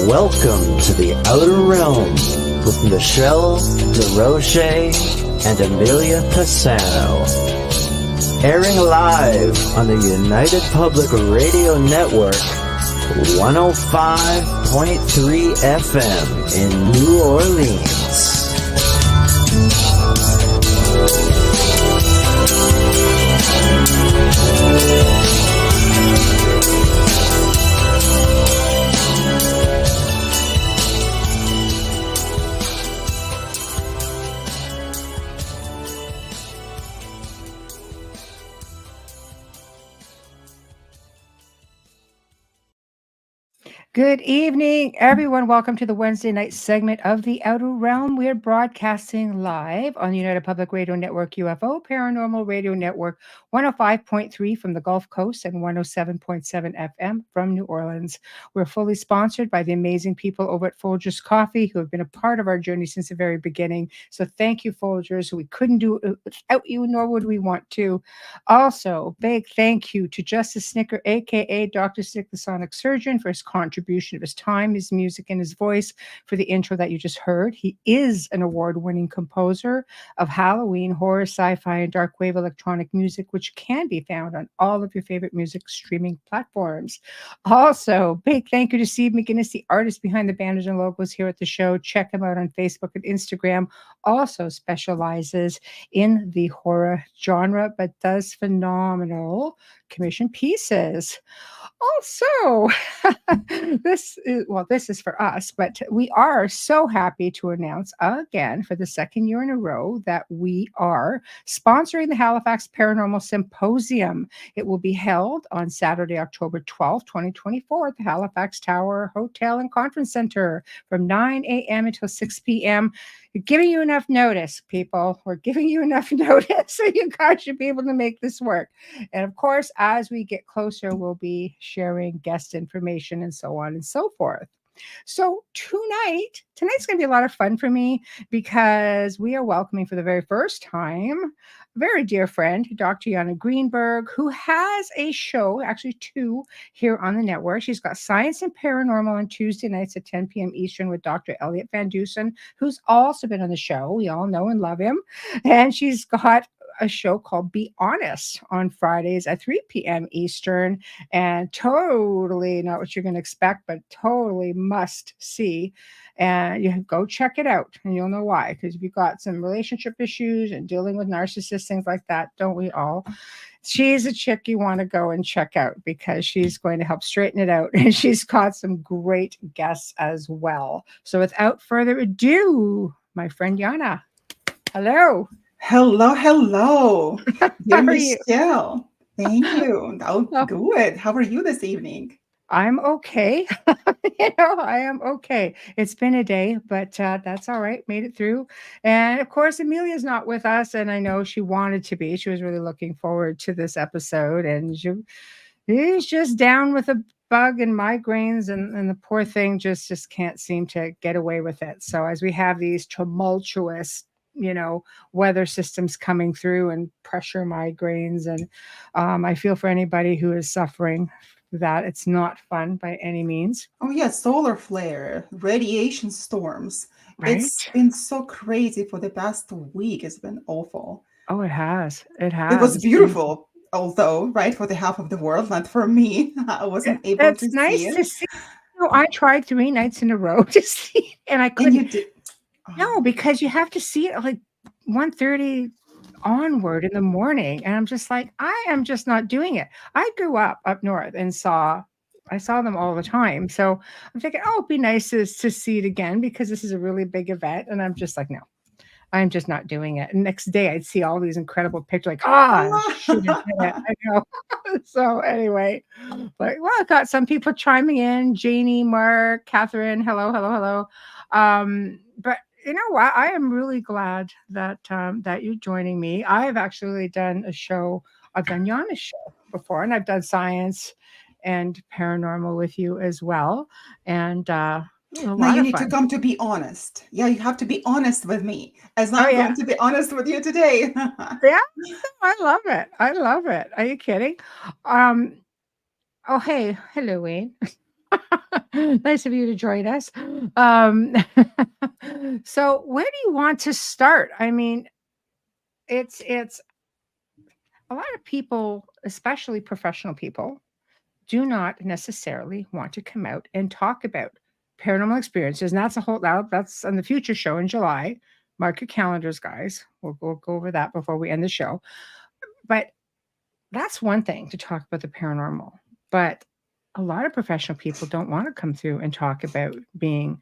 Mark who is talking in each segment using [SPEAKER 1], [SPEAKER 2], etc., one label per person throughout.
[SPEAKER 1] Welcome to the Outer Realm with Michelle Desrochers and Amelia Pisano. Airing live on the United Public Radio Network, 105.3 FM in New Orleans.
[SPEAKER 2] Good evening, everyone. Welcome to the Wednesday night segment of The Outer Realm. We are broadcasting live on the United Public Radio Network UFO, Paranormal Radio Network, 105.3 from the Gulf Coast and 107.7 FM from New Orleans. We're fully sponsored by the amazing people over at Folgers Coffee who have been a part of our journey since the very beginning. So thank you, Folgers. We couldn't do it without you, nor would we want to. Also, big thank you to Justice Snicker, a.k.a. Dr. Snick, the Sonic Surgeon, for his contribution of his time, his music, and his voice for the intro that you just heard. He is an award-winning composer of Halloween, horror, sci-fi, and dark wave electronic music, which can be found on all of your favorite music streaming platforms. Also, big thank you to Steve McGinnis, the artist behind the banners and logos here at the show. Check him out on Facebook and Instagram. Also specializes in the horror genre, but does phenomenal commission pieces. Also, this is for us, but we are so happy to announce again for the second year in a row that we are sponsoring the Halifax Paranormal Symposium. It will be held on Saturday, October 12th, 2024 at the Halifax Tower Hotel and Conference Center from 9 a.m. until 6 p.m. We're giving you enough notice, people. We're giving you enough notice, so you guys should be able to make this work. And of course, as we get closer, we'll be sharing guest information and so on and so forth. So tonight's going to be a lot of fun for me because we are welcoming for the very first time a very dear friend, Dr. Yana Greenberg, who has a show, actually two, here on the network. She's got Science and Paranormal on Tuesday nights at 10 p.m. Eastern with Dr. Elliot Van Dusen, who's also been on the show. We all know and love him. And she's got a show called Be Honest on Fridays at 3 p.m. Eastern, and totally not what you're going to expect, but totally must see. And you go check it out and you'll know why, because if you've got some relationship issues and dealing with narcissists, things like that, don't we all? She's a chick you want to go and check out because she's going to help straighten it out, and she's got some great guests as well. So without further ado, my friend Yana, hello.
[SPEAKER 3] Hello.
[SPEAKER 2] How
[SPEAKER 3] Dear
[SPEAKER 2] are you?
[SPEAKER 3] Michelle. Thank you. Oh, good. How are you this evening?
[SPEAKER 2] I'm okay. I am okay. It's been a day, but that's all right. Made it through. And of course, Amelia's not with us, and I know she wanted to be. She was really looking forward to this episode, and she's just down with a bug and migraines, and the poor thing just can't seem to get away with it. So as we have these tumultuous weather systems coming through and pressure migraines. And I feel for anybody who is suffering that. It's not fun by any means.
[SPEAKER 3] Oh, yeah. Solar flare, radiation storms.
[SPEAKER 2] Right?
[SPEAKER 3] It's been so crazy for the past week. It's been awful.
[SPEAKER 2] Oh, it has. It
[SPEAKER 3] was beautiful, although, right, for the half of the world, not for me. I wasn't able to see it.
[SPEAKER 2] It's nice to see. I tried 3 nights in a row to see, and I couldn't.
[SPEAKER 3] And you did.
[SPEAKER 2] No, because you have to see it like 1:30 onward in the morning. And I'm just like, I am just not doing it. I grew up north and I saw them all the time. So I'm thinking, it'd be nice to see it again because this is a really big event. And I'm just like, no, I'm just not doing it. And next day I'd see all these incredible pictures like, should have done it. I know. So anyway, but I got some people chiming in, Janie, Mark, Catherine, hello. But you know what? I am really glad that you're joining me. I've actually done a show. I've done Yana's show before, and I've done Science and Paranormal with you as well. And now
[SPEAKER 3] you need to come to Be Honest. Yeah, you have to be honest with me, as I'm going to be honest with you today.
[SPEAKER 2] Yeah, I love it. I love it. Are you kidding? Oh, hey, hello, Wayne. Nice of you to join us. So where do you want to start? I mean, it's a lot of people, especially professional people, do not necessarily want to come out and talk about paranormal experiences. And that's a whole that's on the future show in July. Mark your calendars, guys. We'll go over that before we end the show. But that's one thing to talk about the paranormal. But a lot of professional people don't want to come through and talk about being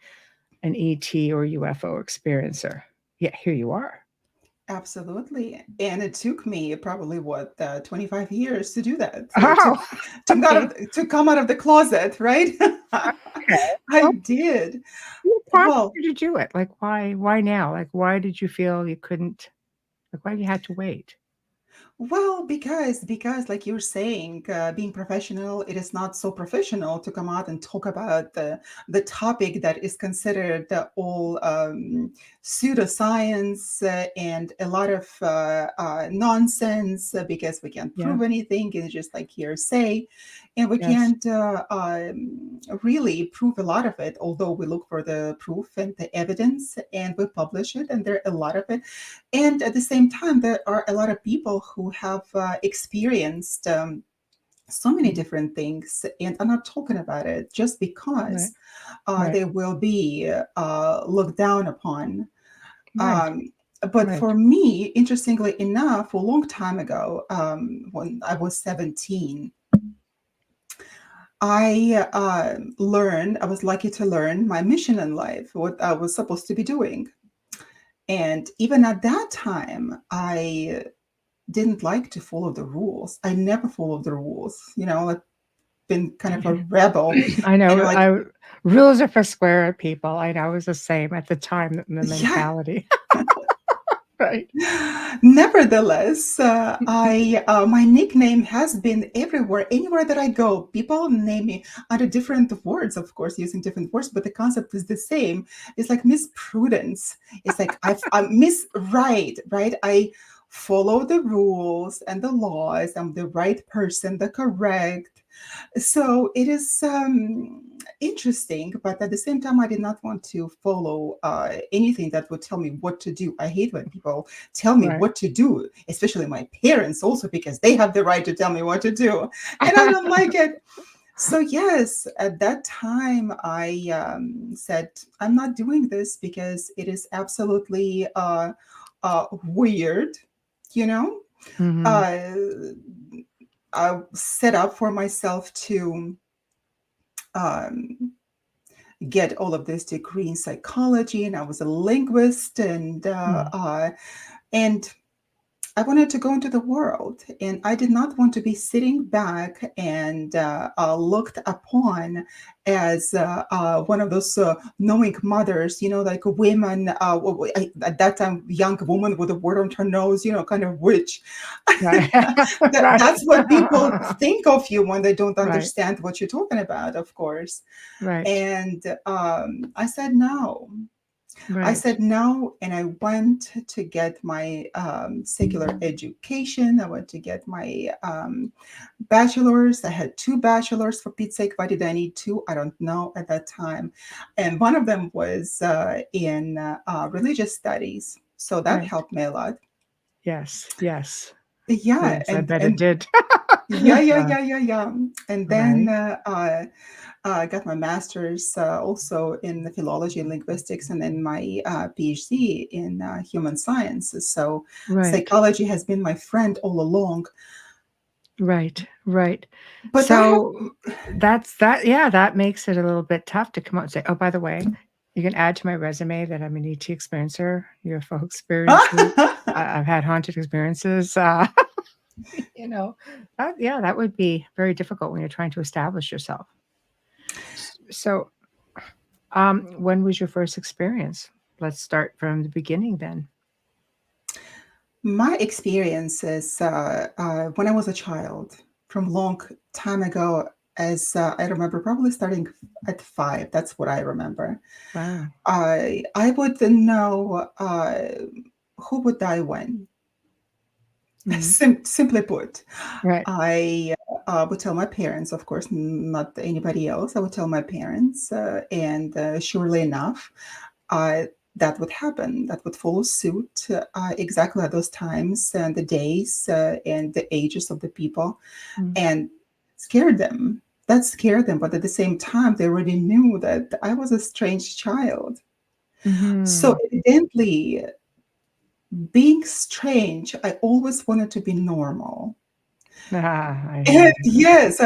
[SPEAKER 2] an ET or UFO experiencer. Yet here you are.
[SPEAKER 3] Absolutely. And it took me probably 25 years to do that.
[SPEAKER 2] Oh,
[SPEAKER 3] To come out of the closet, right?
[SPEAKER 2] okay.
[SPEAKER 3] I
[SPEAKER 2] Well,
[SPEAKER 3] did.
[SPEAKER 2] what prompted
[SPEAKER 3] Well,
[SPEAKER 2] you to do it? Like, why now? Like, why did you feel you couldn't, like, why you had to wait?
[SPEAKER 3] Well, because like you're saying, being professional, it is not so professional to come out and talk about the topic that is considered all pseudoscience and a lot of nonsense because we can't
[SPEAKER 2] Yeah.
[SPEAKER 3] prove anything. It's just like hearsay, and we
[SPEAKER 2] Yes.
[SPEAKER 3] can't really prove a lot of it. Although we look for the proof and the evidence, and we publish it, and there are a lot of it. And at the same time, there are a lot of people who have experienced so many different things, and I'm not talking about it just
[SPEAKER 2] Right.
[SPEAKER 3] because
[SPEAKER 2] Right.
[SPEAKER 3] they will be looked down upon.
[SPEAKER 2] Right.
[SPEAKER 3] But
[SPEAKER 2] Right.
[SPEAKER 3] for me, interestingly enough, a long time ago, when I was 17, I was lucky to learn my mission in life, what I was supposed to be doing. And even at that time, I didn't like to follow the rules. I never followed the rules, like been kind of a rebel.
[SPEAKER 2] I
[SPEAKER 3] And
[SPEAKER 2] know.
[SPEAKER 3] like,
[SPEAKER 2] I rules are for square people. I know it was the same at the time. The
[SPEAKER 3] yeah.
[SPEAKER 2] mentality. Right.
[SPEAKER 3] Nevertheless, I my nickname has been everywhere, anywhere that I go. People name me under different words, of course, using different words, but the concept is the same. It's like Miss Prudence. It's like I'm Miss Right, right? I follow the rules and the laws. I'm the right person, the correct. So it is interesting, but at the same time, I did not want to follow anything that would tell me what to do. I hate when people tell me
[SPEAKER 2] Right.
[SPEAKER 3] what to do, especially my parents, also because they have the right to tell me what to do, and I don't like it. So yes, at that time, I said, I'm not doing this because it is absolutely weird, you know.
[SPEAKER 2] Mhm.
[SPEAKER 3] Uh, I set up for myself to um, get all of this degree in psychology, and I was a linguist,
[SPEAKER 2] Mm.
[SPEAKER 3] and I wanted to go into the world, and I did not want to be sitting back and looked upon as one of those knowing mothers, like women, at that time, young woman with a word on her nose, kind of witch.
[SPEAKER 2] Right. Right.
[SPEAKER 3] That's what people think of you when they don't
[SPEAKER 2] Right.
[SPEAKER 3] understand what you're talking about, of course.
[SPEAKER 2] Right.
[SPEAKER 3] And I said no. I
[SPEAKER 2] Right.
[SPEAKER 3] said no, and I went to get my secular education. I went to get my bachelor's. I had two bachelors, for Pete's sake. Why did I need two? I don't know at that time. And one of them was in religious studies. So that
[SPEAKER 2] Right.
[SPEAKER 3] helped me a lot.
[SPEAKER 2] Yes. Yes.
[SPEAKER 3] Yeah,
[SPEAKER 2] Yes. I
[SPEAKER 3] and
[SPEAKER 2] bet it
[SPEAKER 3] and
[SPEAKER 2] did.
[SPEAKER 3] yeah. And then
[SPEAKER 2] Right.
[SPEAKER 3] I got my master's also in philology and linguistics, and then my PhD in human sciences. So
[SPEAKER 2] Right.
[SPEAKER 3] psychology has been my friend all along.
[SPEAKER 2] Right. Right.
[SPEAKER 3] But I have,
[SPEAKER 2] So that's that. Yeah, that makes it a little bit tough to come out and say, "Oh, by the way, you can add to my resume that I'm an ET experiencer, UFO experiencer. I've had haunted experiences." You know, that would be very difficult when you're trying to establish yourself. So, when was your first experience? Let's start from the beginning then.
[SPEAKER 3] my experiences when I was a child from long time ago, as I remember, probably starting at 5. That's what I remember.
[SPEAKER 2] Wow.
[SPEAKER 3] I would know who would die when.
[SPEAKER 2] Mhm.
[SPEAKER 3] Simply put,
[SPEAKER 2] Right.
[SPEAKER 3] I would tell my parents, of course, not anybody else. I would tell my parents, and surely enough, uh, that would happen. That would follow suit exactly at those times and the days and the ages of the people,
[SPEAKER 2] Mm.
[SPEAKER 3] and scared them. That scared them, but at the same time, they already knew that I was a strange child. So
[SPEAKER 2] Mhm.
[SPEAKER 3] evidently, being strange, I always wanted to be normal.
[SPEAKER 2] Ah, I hear
[SPEAKER 3] And
[SPEAKER 2] you.
[SPEAKER 3] yes,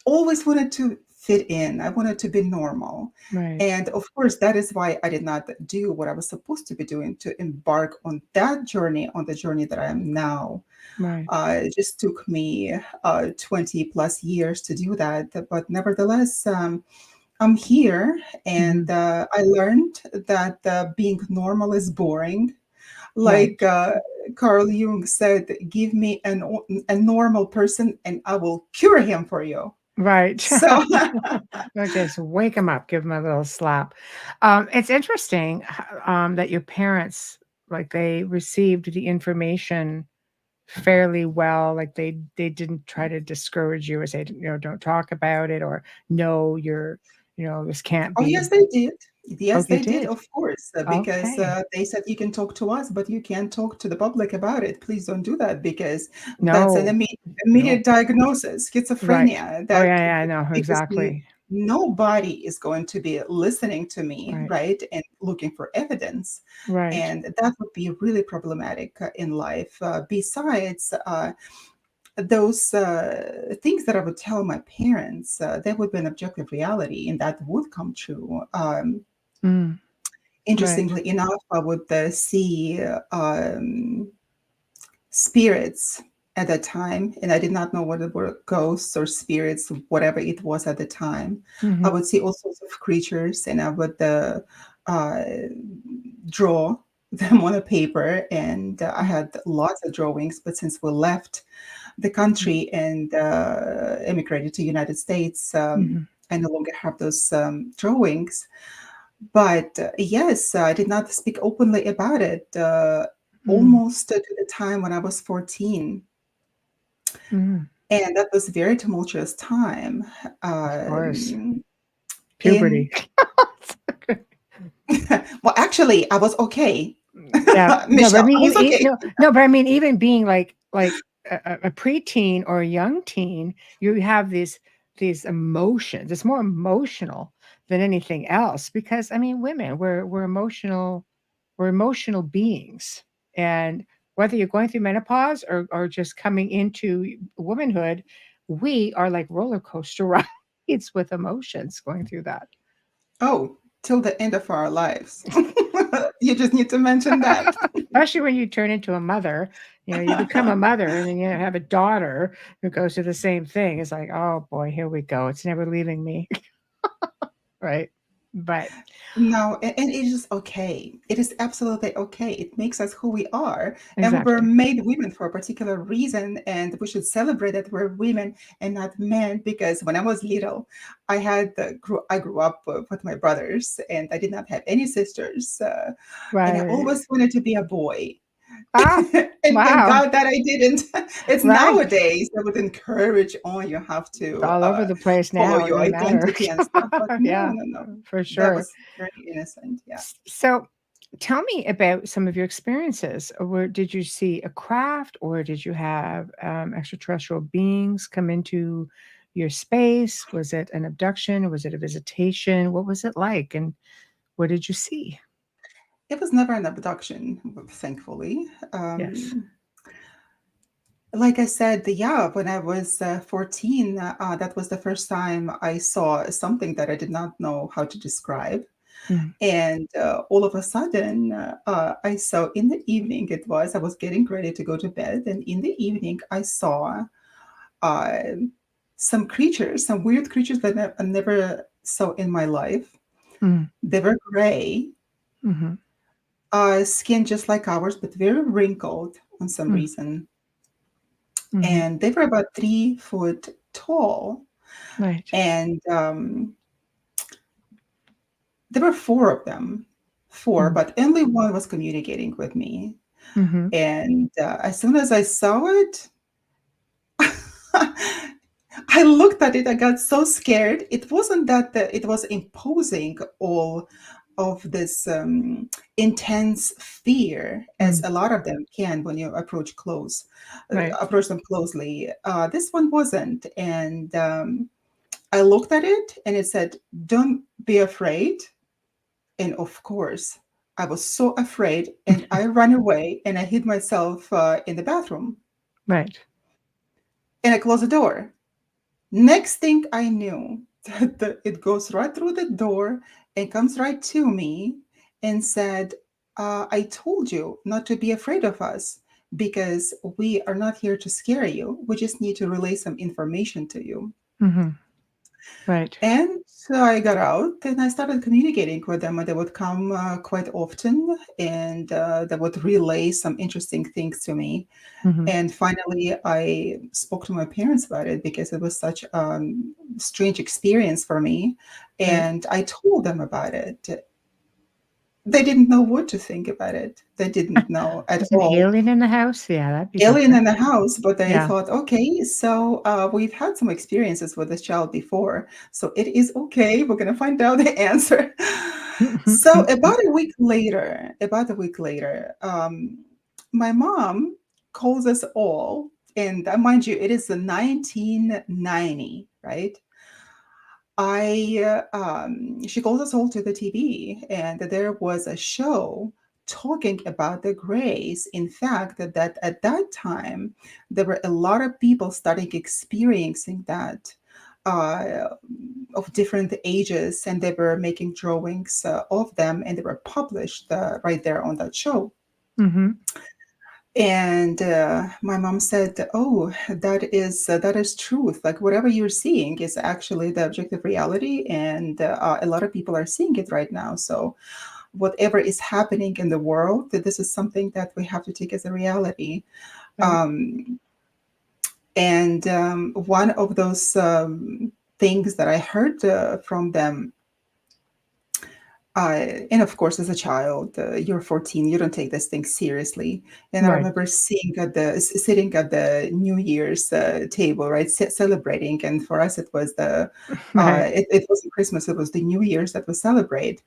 [SPEAKER 3] always wanted to fit in. I wanted to be normal.
[SPEAKER 2] Right,
[SPEAKER 3] And of course, that is why I did not do what I was supposed to be doing to embark on that journey, on the journey that I am now.
[SPEAKER 2] right.
[SPEAKER 3] It just took me 20 plus years to do that. But nevertheless, I'm here, and
[SPEAKER 2] Mhm.
[SPEAKER 3] I learned that being normal is boring. Like
[SPEAKER 2] Right,
[SPEAKER 3] Carl Jung said, give me a normal person and I will cure him for you.
[SPEAKER 2] right.
[SPEAKER 3] So,
[SPEAKER 2] Or just wake them up, give them a little slap. It's interesting, that your parents, like, they received the information fairly well, like, they didn't try to discourage you or say, "Don't talk about it," or, "No, you're this can't
[SPEAKER 3] oh, yes,
[SPEAKER 2] be."
[SPEAKER 3] they did.
[SPEAKER 2] Oh,
[SPEAKER 3] Yes,
[SPEAKER 2] they
[SPEAKER 3] they did,
[SPEAKER 2] did?
[SPEAKER 3] of course, because
[SPEAKER 2] Okay.
[SPEAKER 3] they said you can talk to us, but you can't talk to the public about it. Please don't do that because that's an
[SPEAKER 2] No. No.
[SPEAKER 3] immediate diagnosis,
[SPEAKER 2] Right.
[SPEAKER 3] schizophrenia.
[SPEAKER 2] Oh,
[SPEAKER 3] That
[SPEAKER 2] yeah, yeah, I know,
[SPEAKER 3] because
[SPEAKER 2] exactly.
[SPEAKER 3] nobody is going to be listening to me,
[SPEAKER 2] Right,
[SPEAKER 3] right, and looking for evidence,
[SPEAKER 2] right.
[SPEAKER 3] and that would be really problematic in life. Besides, those things that I would tell my parents, they would be an objective reality, and that would come true.
[SPEAKER 2] Mm, right.
[SPEAKER 3] Interestingly enough, I would see spirits at that time, and I did not know what were ghosts or spirits, whatever it was at the time. I
[SPEAKER 2] Mhm,
[SPEAKER 3] would see all sorts of creatures, and I would uh, draw them on a paper, and I
[SPEAKER 2] mm,
[SPEAKER 3] had lots of drawings. But since we left the
[SPEAKER 2] mm,
[SPEAKER 3] country and immigrated to United States,
[SPEAKER 2] mhm,
[SPEAKER 3] I no longer have those drawings. But yes, I did not speak openly about it
[SPEAKER 2] mm,
[SPEAKER 3] almost to the time when I was 14.
[SPEAKER 2] mm.
[SPEAKER 3] And that was a very tumultuous time.
[SPEAKER 2] Of course.
[SPEAKER 3] Um, in
[SPEAKER 2] Puberty.
[SPEAKER 3] well, actually, I was okay.
[SPEAKER 2] Yeah. No, but I
[SPEAKER 3] Michelle, I
[SPEAKER 2] mean,
[SPEAKER 3] was okay.
[SPEAKER 2] no, but I mean, even being like a preteen or a young teen, you have these emotions. It's more emotional than anything else because I mean, women, we're emotional beings, and whether you're going through menopause or just coming into womanhood, we are like roller coaster rides with emotions going through that.
[SPEAKER 3] Oh, till the end of our lives. You just need to mention that.
[SPEAKER 2] Especially when you turn into a mother, you become a mother and then you have a daughter who goes through the same thing. It's like, oh boy, here we go. It's never leaving me. Right. But
[SPEAKER 3] No, and it is okay. It is absolutely okay. It makes us who we are. And we were
[SPEAKER 2] exactly.
[SPEAKER 3] made women for a particular reason, and we should celebrate that we're women and not men. Because when I was little, I grew up with my brothers, and I did not have any sisters. And I
[SPEAKER 2] Right.
[SPEAKER 3] always wanted to be a boy.
[SPEAKER 2] Ah,
[SPEAKER 3] And thank
[SPEAKER 2] wow.
[SPEAKER 3] God that I didn't. It's
[SPEAKER 2] Right.
[SPEAKER 3] nowadays that would encourage, oh, you have
[SPEAKER 2] It's
[SPEAKER 3] to
[SPEAKER 2] all over the place
[SPEAKER 3] follow
[SPEAKER 2] now. It
[SPEAKER 3] your
[SPEAKER 2] doesn't matter.
[SPEAKER 3] identity and stuff. But no,
[SPEAKER 2] Yeah,
[SPEAKER 3] no, no.
[SPEAKER 2] for
[SPEAKER 3] That
[SPEAKER 2] sure.
[SPEAKER 3] was very innocent. Yeah.
[SPEAKER 2] So tell me about some of your experiences. Where did you see a craft or did you have extraterrestrial beings come into your space? Was it an abduction? Was it a visitation? What was it like? And what did you see?
[SPEAKER 3] It was never an abduction, thankfully.
[SPEAKER 2] Yes.
[SPEAKER 3] Like I said, yeah, when I was 14, that was the first time I saw something that I did not know how to describe.
[SPEAKER 2] Mm,
[SPEAKER 3] And all of a sudden, I saw in the evening, I was getting ready to go to bed. And in the evening, I saw uh, some creatures, some weird creatures that I never saw in my life.
[SPEAKER 2] mm,
[SPEAKER 3] They were gray,
[SPEAKER 2] mhm,
[SPEAKER 3] skin just like ours, but very wrinkled on some
[SPEAKER 2] mm,
[SPEAKER 3] reason.
[SPEAKER 2] mhm.
[SPEAKER 3] And they were about 3 foot tall.
[SPEAKER 2] Right.
[SPEAKER 3] And there were four of them, four,
[SPEAKER 2] Mm,
[SPEAKER 3] but only one was communicating with me.
[SPEAKER 2] mhm,
[SPEAKER 3] And as soon as I saw it, I looked at it, I got so scared. It wasn't that it was imposing all of this intense fear, as
[SPEAKER 2] Mm.
[SPEAKER 3] a lot of them can when you
[SPEAKER 2] Right.
[SPEAKER 3] approach them closely. This one wasn't, and I looked at it, and it said, "Don't be afraid." And of course, I was so afraid, and I ran away, and I hid myself in the bathroom,
[SPEAKER 2] Right.
[SPEAKER 3] and I closed the door. Next thing I knew, it goes right through the door and comes right to me and said, I told you not to be afraid of us because we are not here to scare you. We just need to relay some information to you.
[SPEAKER 2] Mm-hmm. Right.
[SPEAKER 3] And so I got out and I started communicating with them, and they would come quite often, and they would relay some interesting things to me.
[SPEAKER 2] Mm-hmm.
[SPEAKER 3] And finally, I spoke to my parents about it because it was such a strange experience for me.
[SPEAKER 2] Right.
[SPEAKER 3] And I told them about it. They didn't know what to think about it. They didn't know at
[SPEAKER 2] Is an
[SPEAKER 3] all.
[SPEAKER 2] alien in the house? Yeah, that'd be
[SPEAKER 3] Alien
[SPEAKER 2] different.
[SPEAKER 3] in the house, but they
[SPEAKER 2] Yeah.
[SPEAKER 3] thought, okay, so we've had some experiences with this child before, so it is okay. We're going to find out the answer. So about a week later, my mom calls us all, and mind you, it is the 1990, right? She calls us all to the TV, and there was a show talking about the grays. In fact, that at that time there were a lot of people starting experiencing that uh, of different ages, and they were making drawings of them, and they were published right there on that show.
[SPEAKER 2] Mm-hmm.
[SPEAKER 3] And my mom said, "Oh, that is truth. Like whatever you're seeing is actually the objective reality, and a lot of people are seeing it right now. So whatever is happening in the world, that this is something that we have to take as a reality."
[SPEAKER 2] Right.
[SPEAKER 3] Um, and one of those things that I heard from them, and of course, as a child, you're 14, you don't take this thing seriously. And I
[SPEAKER 2] Right.
[SPEAKER 3] remember sitting at the New Year's table, right, celebrating. And for us, it was
[SPEAKER 2] Right.
[SPEAKER 3] it wasn't Christmas, it was the New Year's that we celebrate.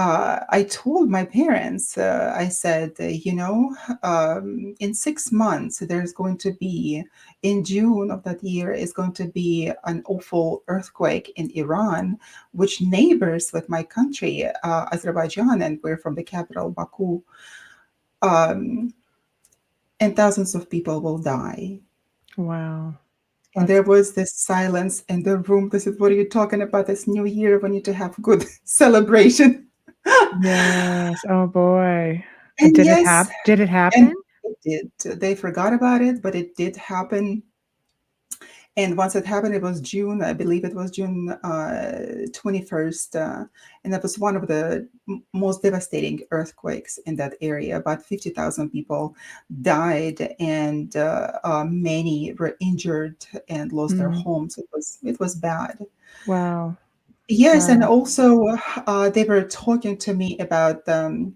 [SPEAKER 3] I told my parents, I said, in 6 months, there's going to be, in June of that year, is going to be an awful earthquake in Iran, which neighbors with my country, Azerbaijan, and we're from the capital, Baku, um, and thousands of people will die.
[SPEAKER 2] Wow.
[SPEAKER 3] And
[SPEAKER 2] That's
[SPEAKER 3] there was this silence in the room. This is what are you talking about? This New Year, we need to have good celebration.
[SPEAKER 2] yes. Oh boy. And
[SPEAKER 3] And yes,
[SPEAKER 2] did it happen?
[SPEAKER 3] and it did. They forgot about it, but it did happen. And once it happened, it was June, I believe it was June 21st. And that was one of the most devastating earthquakes in that area. About 50,000 people died, and many were injured and lost their
[SPEAKER 2] Mm.
[SPEAKER 3] homes. It was bad.
[SPEAKER 2] Wow.
[SPEAKER 3] Yes, and
[SPEAKER 2] Wow.
[SPEAKER 3] also they were talking to me about the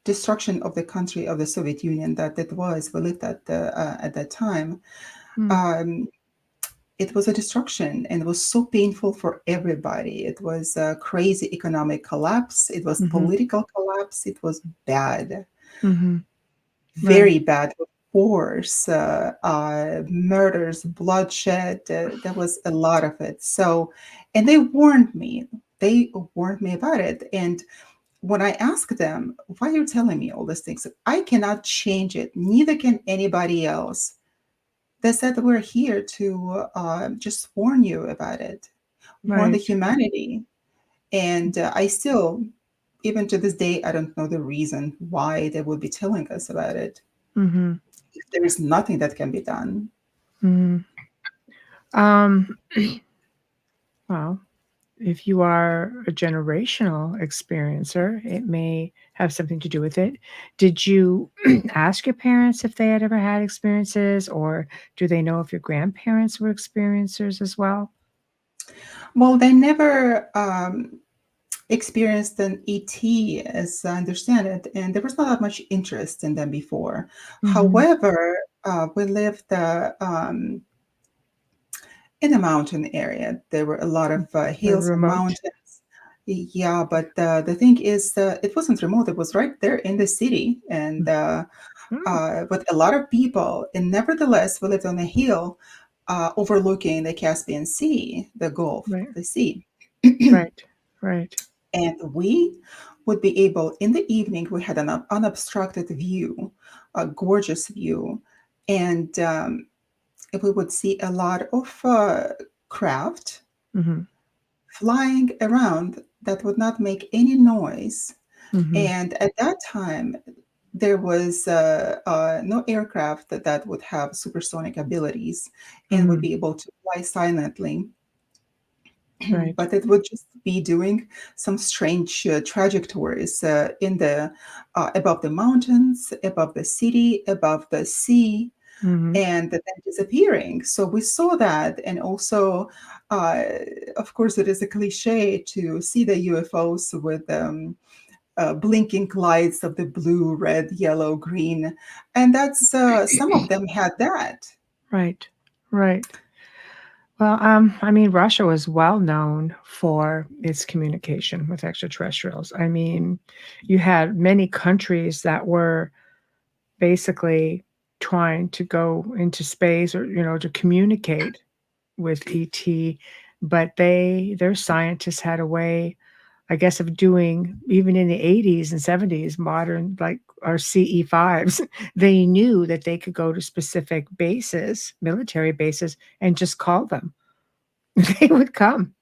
[SPEAKER 3] destruction of the country of the Soviet Union that it was. We lived at that time.
[SPEAKER 2] Mm.
[SPEAKER 3] Um, it was a destruction, and it was so painful for everybody. It was a crazy economic collapse. It was
[SPEAKER 2] Mm-hmm.
[SPEAKER 3] political collapse. It was bad,
[SPEAKER 2] Mm-hmm. Right.
[SPEAKER 3] very bad. Wars, murders, bloodshed. There was a lot of it. So, and they warned me. They warned me about it, and when I ask them, why are you telling me all these things? I cannot change it. Neither can anybody else. They said we're here to just warn you about it, warn the
[SPEAKER 2] Right.
[SPEAKER 3] humanity. And I still, even to this day, I don't know the reason why they would be telling us about it.
[SPEAKER 2] Mm-hmm.
[SPEAKER 3] There is nothing that can be done.
[SPEAKER 2] Mm-hmm. Um, well, if you are a generational experiencer, it may have something to do with it. Did you ask your parents if they had ever had experiences, or do they know if your grandparents were experiencers as well?
[SPEAKER 3] Well, they never experienced an ET, as I understand it, and there was not that much interest in them before.
[SPEAKER 2] Mm-hmm.
[SPEAKER 3] However, we lived in a mountain area. There were a lot of
[SPEAKER 2] The
[SPEAKER 3] hills and
[SPEAKER 2] remote.
[SPEAKER 3] mountains. Yeah, but the thing is, it wasn't remote. It was right there in the city, and
[SPEAKER 2] Mm,
[SPEAKER 3] with a lot of people. And nevertheless, we lived on a hill overlooking the Caspian Sea, the Gulf
[SPEAKER 2] right,
[SPEAKER 3] of the Sea.
[SPEAKER 2] right, right.
[SPEAKER 3] And we would be able, in the evening, we had an unobstructed view, a gorgeous view. And we would see a lot of craft
[SPEAKER 2] Mm-hmm.
[SPEAKER 3] flying around that would not make any noise.
[SPEAKER 2] Mm-hmm.
[SPEAKER 3] And at that time, there was no aircraft that would have supersonic abilities and would
[SPEAKER 2] Mm-hmm.
[SPEAKER 3] be able to fly silently,
[SPEAKER 2] Right.
[SPEAKER 3] but it would just be doing some strange trajectories in the above the mountains, above the city, above the sea,
[SPEAKER 2] Mm-hmm.
[SPEAKER 3] and then disappearing. So we saw that, and also, uh, of course, it is a cliche to see the UFOs with blinking lights of the blue, red, yellow, green, and that's some of them had that.
[SPEAKER 2] Right. Right. Well, I mean, Russia was well known for its communication with extraterrestrials. I mean, you had many countries that were basically trying to go into space or, to communicate with ET, but their scientists had a way, I guess, of doing, even in the 80s and 70s, modern, like our CE5s, they knew that they could go to specific bases, military bases, and just call them. They would come.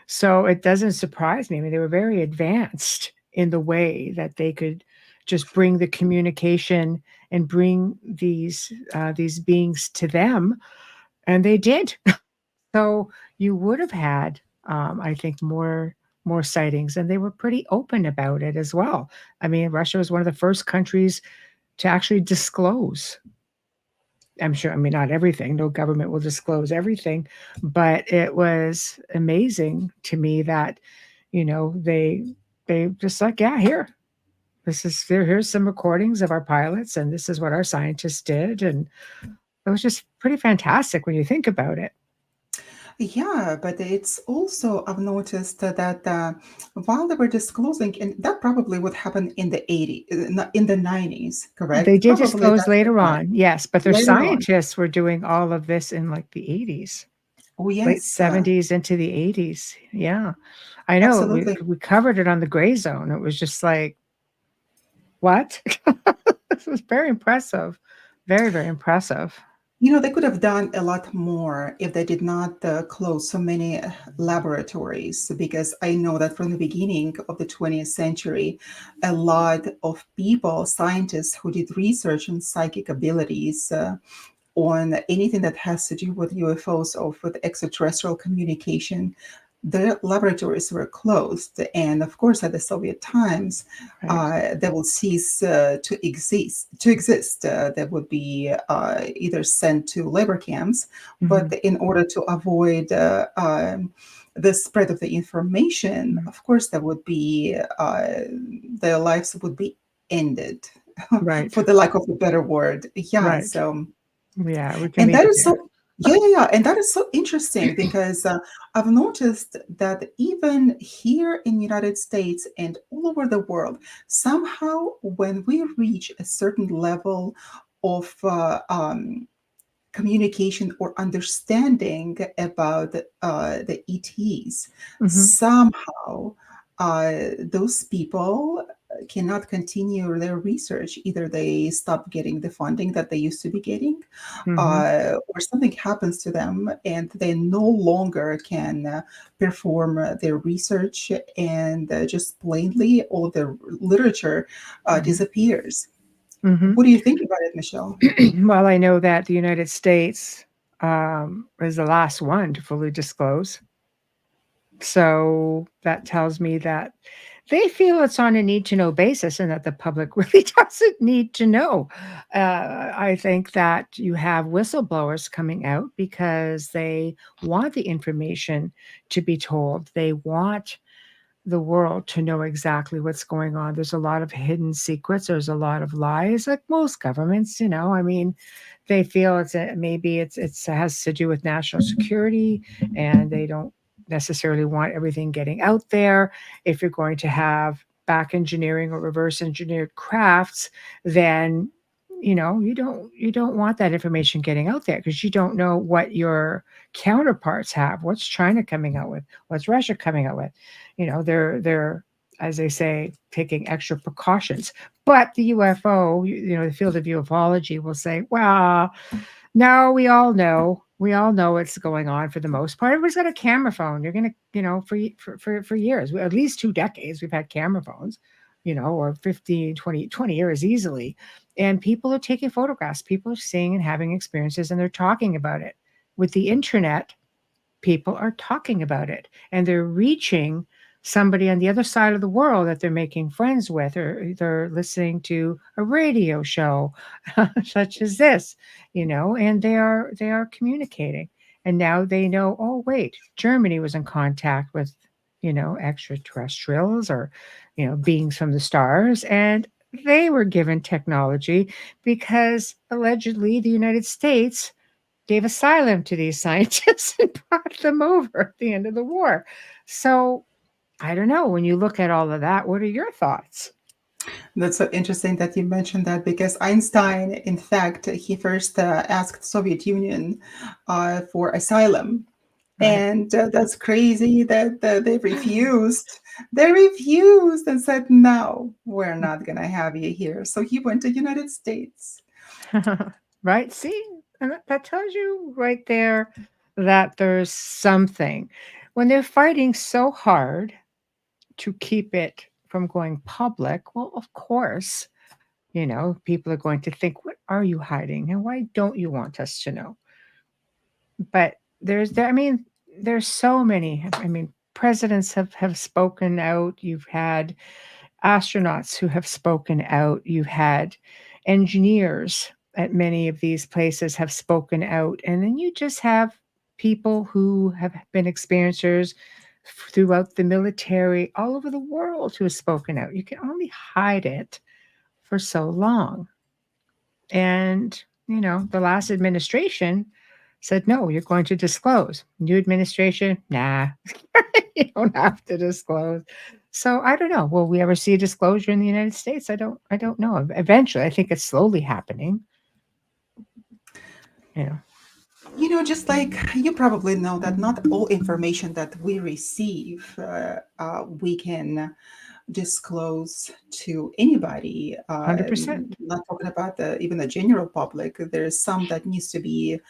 [SPEAKER 2] So it doesn't surprise me. I mean, they were very advanced in the way that they could just bring the communication and bring these beings to them, and they did. So you would have had, I think, more sightings, and they were pretty open about it as well. I mean, Russia was one of the first countries to actually disclose. I'm sure, I mean, not everything. No government will disclose everything, but it was amazing to me that, they just like, yeah, here's some recordings of our pilots, and this is what our scientists did, and it was just pretty fantastic when you think about it.
[SPEAKER 3] Yeah, but it's also, I've noticed that while they were disclosing, and that probably would happen in the 80s, in the 90s,
[SPEAKER 2] They
[SPEAKER 3] correct?
[SPEAKER 2] did
[SPEAKER 3] Probably
[SPEAKER 2] disclose
[SPEAKER 3] that's the
[SPEAKER 2] later
[SPEAKER 3] time.
[SPEAKER 2] on, yes, but their
[SPEAKER 3] Later on.
[SPEAKER 2] scientists were doing all of this in like the 80s,
[SPEAKER 3] Oh,
[SPEAKER 2] late
[SPEAKER 3] yes,
[SPEAKER 2] 70s into the 80s. Yeah. I know we
[SPEAKER 3] absolutely.
[SPEAKER 2] we covered it on the Gray Zone. It was just like, what? This was very impressive. Very, very impressive.
[SPEAKER 3] You know, they could have done a lot more if they did not close so many laboratories, because I know that from the beginning of the 20th century, a lot of people, scientists who did research on psychic abilities, on anything that has to do with UFOs or with extraterrestrial communication, the laboratories were closed. And of course, at the Soviet times,
[SPEAKER 2] Right.
[SPEAKER 3] they will cease to exist. They would be either sent to labor camps, but
[SPEAKER 2] Mhm.
[SPEAKER 3] in order to avoid the spread of the information,
[SPEAKER 2] Mm.
[SPEAKER 3] of course, there would be their lives would be ended,
[SPEAKER 2] Right.
[SPEAKER 3] for the lack of a better word. Yeah,
[SPEAKER 2] Right.
[SPEAKER 3] so
[SPEAKER 2] Yeah, we can
[SPEAKER 3] and
[SPEAKER 2] leave
[SPEAKER 3] that
[SPEAKER 2] it
[SPEAKER 3] is
[SPEAKER 2] there.
[SPEAKER 3] so, yeah, yeah, yeah. And that is so interesting because I've noticed that even here in the United States and all over the world, somehow when we reach a certain level of communication or understanding about the ETs,
[SPEAKER 2] Mhm.
[SPEAKER 3] somehow those people cannot continue their research. Either they stop getting the funding that they used to be getting,
[SPEAKER 2] Mhm.
[SPEAKER 3] or something happens to them and they no longer can perform their research, and just plainly all of their literature
[SPEAKER 2] Mhm.
[SPEAKER 3] disappears.
[SPEAKER 2] Mhm.
[SPEAKER 3] What do you think about it, Michelle?
[SPEAKER 2] Well, I know that the United States, is the last one to fully disclose. So that tells me that they feel it's on a need to know basis and that the public really doesn't need to know. I think that you have whistleblowers coming out because they want the information to be told. They want the world to know exactly what's going on. There's a lot of hidden secrets. There's a lot of lies, like most governments. I mean, they feel maybe it's has to do with national security, and they don't necessarily want everything getting out there. If you're going to have back engineering or reverse engineered crafts, then you don't want that information getting out there, because you don't know what your counterparts have. What's China coming out with? What's Russia coming out with? They're, as they say, taking extra precautions. But the UFO, the field of ufology will say, well, no, we all know what's going on for the most part. Everybody's got a camera phone. You're gonna, for years, at least 2 decades, we've had camera phones, or 15, 20 years easily. And people are taking photographs, people are seeing and having experiences, and they're talking about it. With the internet, people are talking about it, and they're reaching somebody on the other side of the world that they're making friends with, or they're listening to a radio show such as this, and they are communicating. And now they know, oh wait, Germany was in contact with extraterrestrials, or beings from the stars, and they were given technology because allegedly the United States gave asylum to these scientists and brought them over at the end of the war. So I don't know. When you look at all of that, what are your thoughts?
[SPEAKER 3] That's so interesting that you mentioned that, because Einstein, in fact, he first asked Soviet Union for asylum.
[SPEAKER 2] Right.
[SPEAKER 3] And that's crazy that they refused. They refused and said, no, we're not going to have you here. So he went to United States.
[SPEAKER 2] Right. See, and that tells you right there that there's something. When they're fighting so hard to keep it from going public, well, of course, people are going to think, what are you hiding? And why don't you want us to know? But there's so many. I mean, presidents have spoken out. You've had astronauts who have spoken out. You've had engineers at many of these places have spoken out. And then you just have people who have been experiencers throughout the military all over the world who have spoken out. You can only hide it for so long. And, the last administration said, no, you're going to disclose. New administration, nah, you don't have to disclose. So I don't know. Will we ever see a disclosure in the United States? I don't know. Eventually, I think it's slowly happening. Yeah.
[SPEAKER 3] Just like you probably know that not all information that we receive, we can disclose to anybody.
[SPEAKER 2] 100%.
[SPEAKER 3] Not talking about even the general public. There's some that needs to be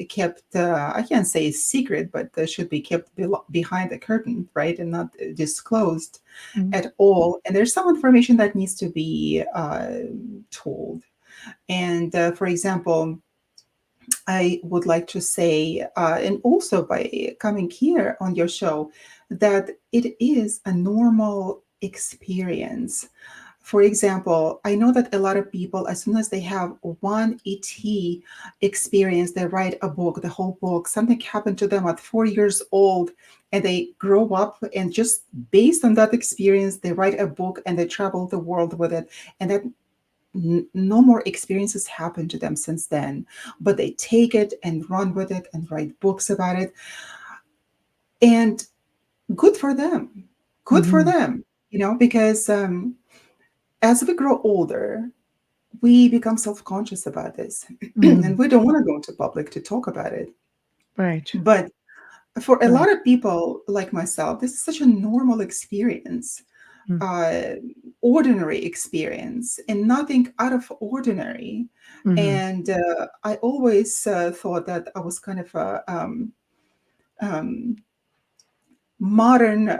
[SPEAKER 3] kept. I can't say secret, but should be kept behind the curtain, right, and not disclosed
[SPEAKER 2] Mhm.
[SPEAKER 3] at all. And there's some information that needs to be told. And for example, I would like to say, and also by coming here on your show, that it is a normal experience. For example, I know that a lot of people, as soon as they have one ET experience, they write a book, the whole book. Something happened to them at 4 years old, and they grow up, and just based on that experience, they write a book and they travel the world with it. And that no more experiences happen to them since then, but they take it and run with it and write books about it. And good for them. Good for
[SPEAKER 2] Mhm.
[SPEAKER 3] them, because as we grow older, we become self-conscious about this and
[SPEAKER 2] Mhm.
[SPEAKER 3] we don't want to go into public to talk about it.
[SPEAKER 2] Right.
[SPEAKER 3] But for a
[SPEAKER 2] Right.
[SPEAKER 3] lot of people like myself, this is such a normal experience,
[SPEAKER 2] Mm.
[SPEAKER 3] uh, ordinary experience, and nothing out of ordinary.
[SPEAKER 2] Mhm.
[SPEAKER 3] And I always thought that I was kind of a um, modern,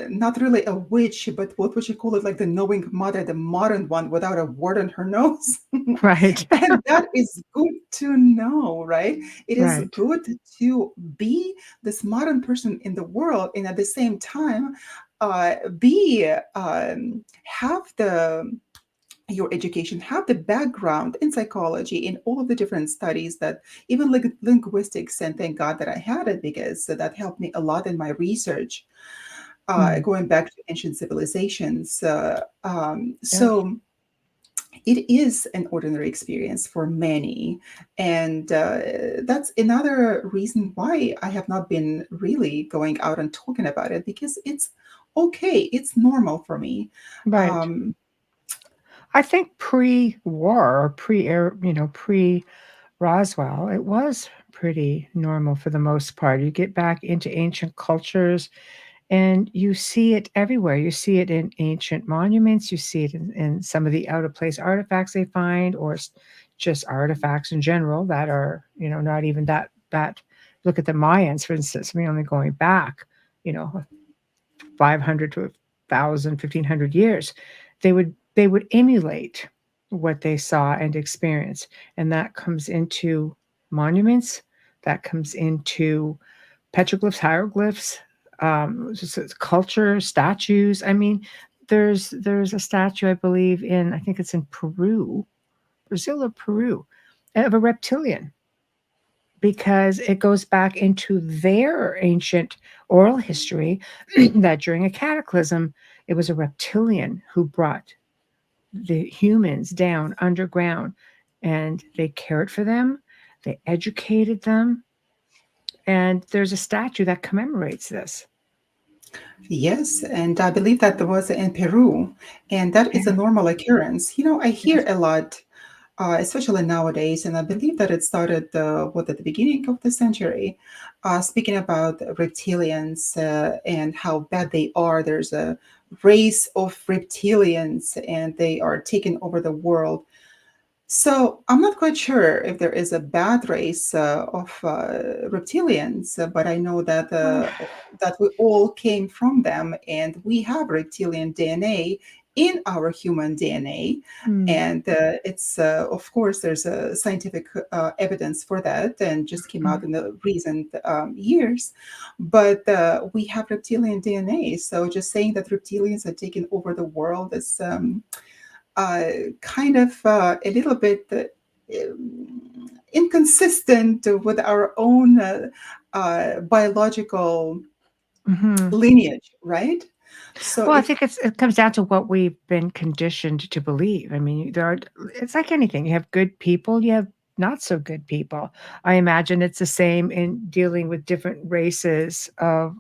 [SPEAKER 3] not really a witch, but what would you call it, like the knowing mother, the modern one without a wart on her nose.
[SPEAKER 2] Right.
[SPEAKER 3] And that is good to know, right? It is
[SPEAKER 2] Right.
[SPEAKER 3] good to be this modern person in the world, and at the same time, be have the your education, have the background in psychology, in all of the different studies, that even like linguistics, and thank God that I had it, because that helped me a lot in my research.
[SPEAKER 2] Mm.
[SPEAKER 3] going back to ancient civilizations.
[SPEAKER 2] Yes.
[SPEAKER 3] So it is an ordinary experience for many. And that's another reason why I have not been really going out and talking about it, because it's okay, it's normal for me.
[SPEAKER 2] Right.
[SPEAKER 3] Um,
[SPEAKER 2] I think pre-war or pre-air, pre-Roswell, it was pretty normal for the most part. You get back into ancient cultures and you see it everywhere. You see it in ancient monuments. You see it in some of the out of place artifacts they find, or just artifacts in general that are, not even that. Look at the Mayans, for instance. I mean, only going back, you know, 500 to 1,000, 1,500 years, they would emulate what they saw and experience, and that comes into monuments, that comes into petroglyphs, hieroglyphs, culture, statues. I mean, there's a statue, I believe, I think it's in Peru, Brazil or Peru, of a reptilian, because it goes back into their ancient oral history that during a cataclysm, it was a reptilian who brought the humans down underground, and they cared for them, they educated them, and there's a statue that commemorates this.
[SPEAKER 3] yes, and I believe that there was in Peru, and that is a
[SPEAKER 2] Yeah.
[SPEAKER 3] normal occurrence. I hear
[SPEAKER 2] Yes.
[SPEAKER 3] a lot, especially nowadays, and I believe that it started at the beginning of the century, speaking about reptilians and how bad they are. There's a race of reptilians, and they are taking over the world. So I'm not quite sure if there is a bad race of reptilians, but I know
[SPEAKER 2] Well,
[SPEAKER 3] that we all came from them, and we have reptilian DNA in our human DNA,
[SPEAKER 2] mm,
[SPEAKER 3] and it's of course there's a scientific evidence for that, and just came
[SPEAKER 2] mm,
[SPEAKER 3] out in the recent years. But we have reptilian DNA, so just saying that reptilians are taking over the world is uh, kind of a little bit inconsistent with our own biological
[SPEAKER 2] mhm.
[SPEAKER 3] lineage, right? So
[SPEAKER 2] Well, I
[SPEAKER 3] if
[SPEAKER 2] think it comes down to what we've been conditioned to believe. I mean, it's like anything. You have good people, you have not so good people. I imagine it's the same in dealing with different races of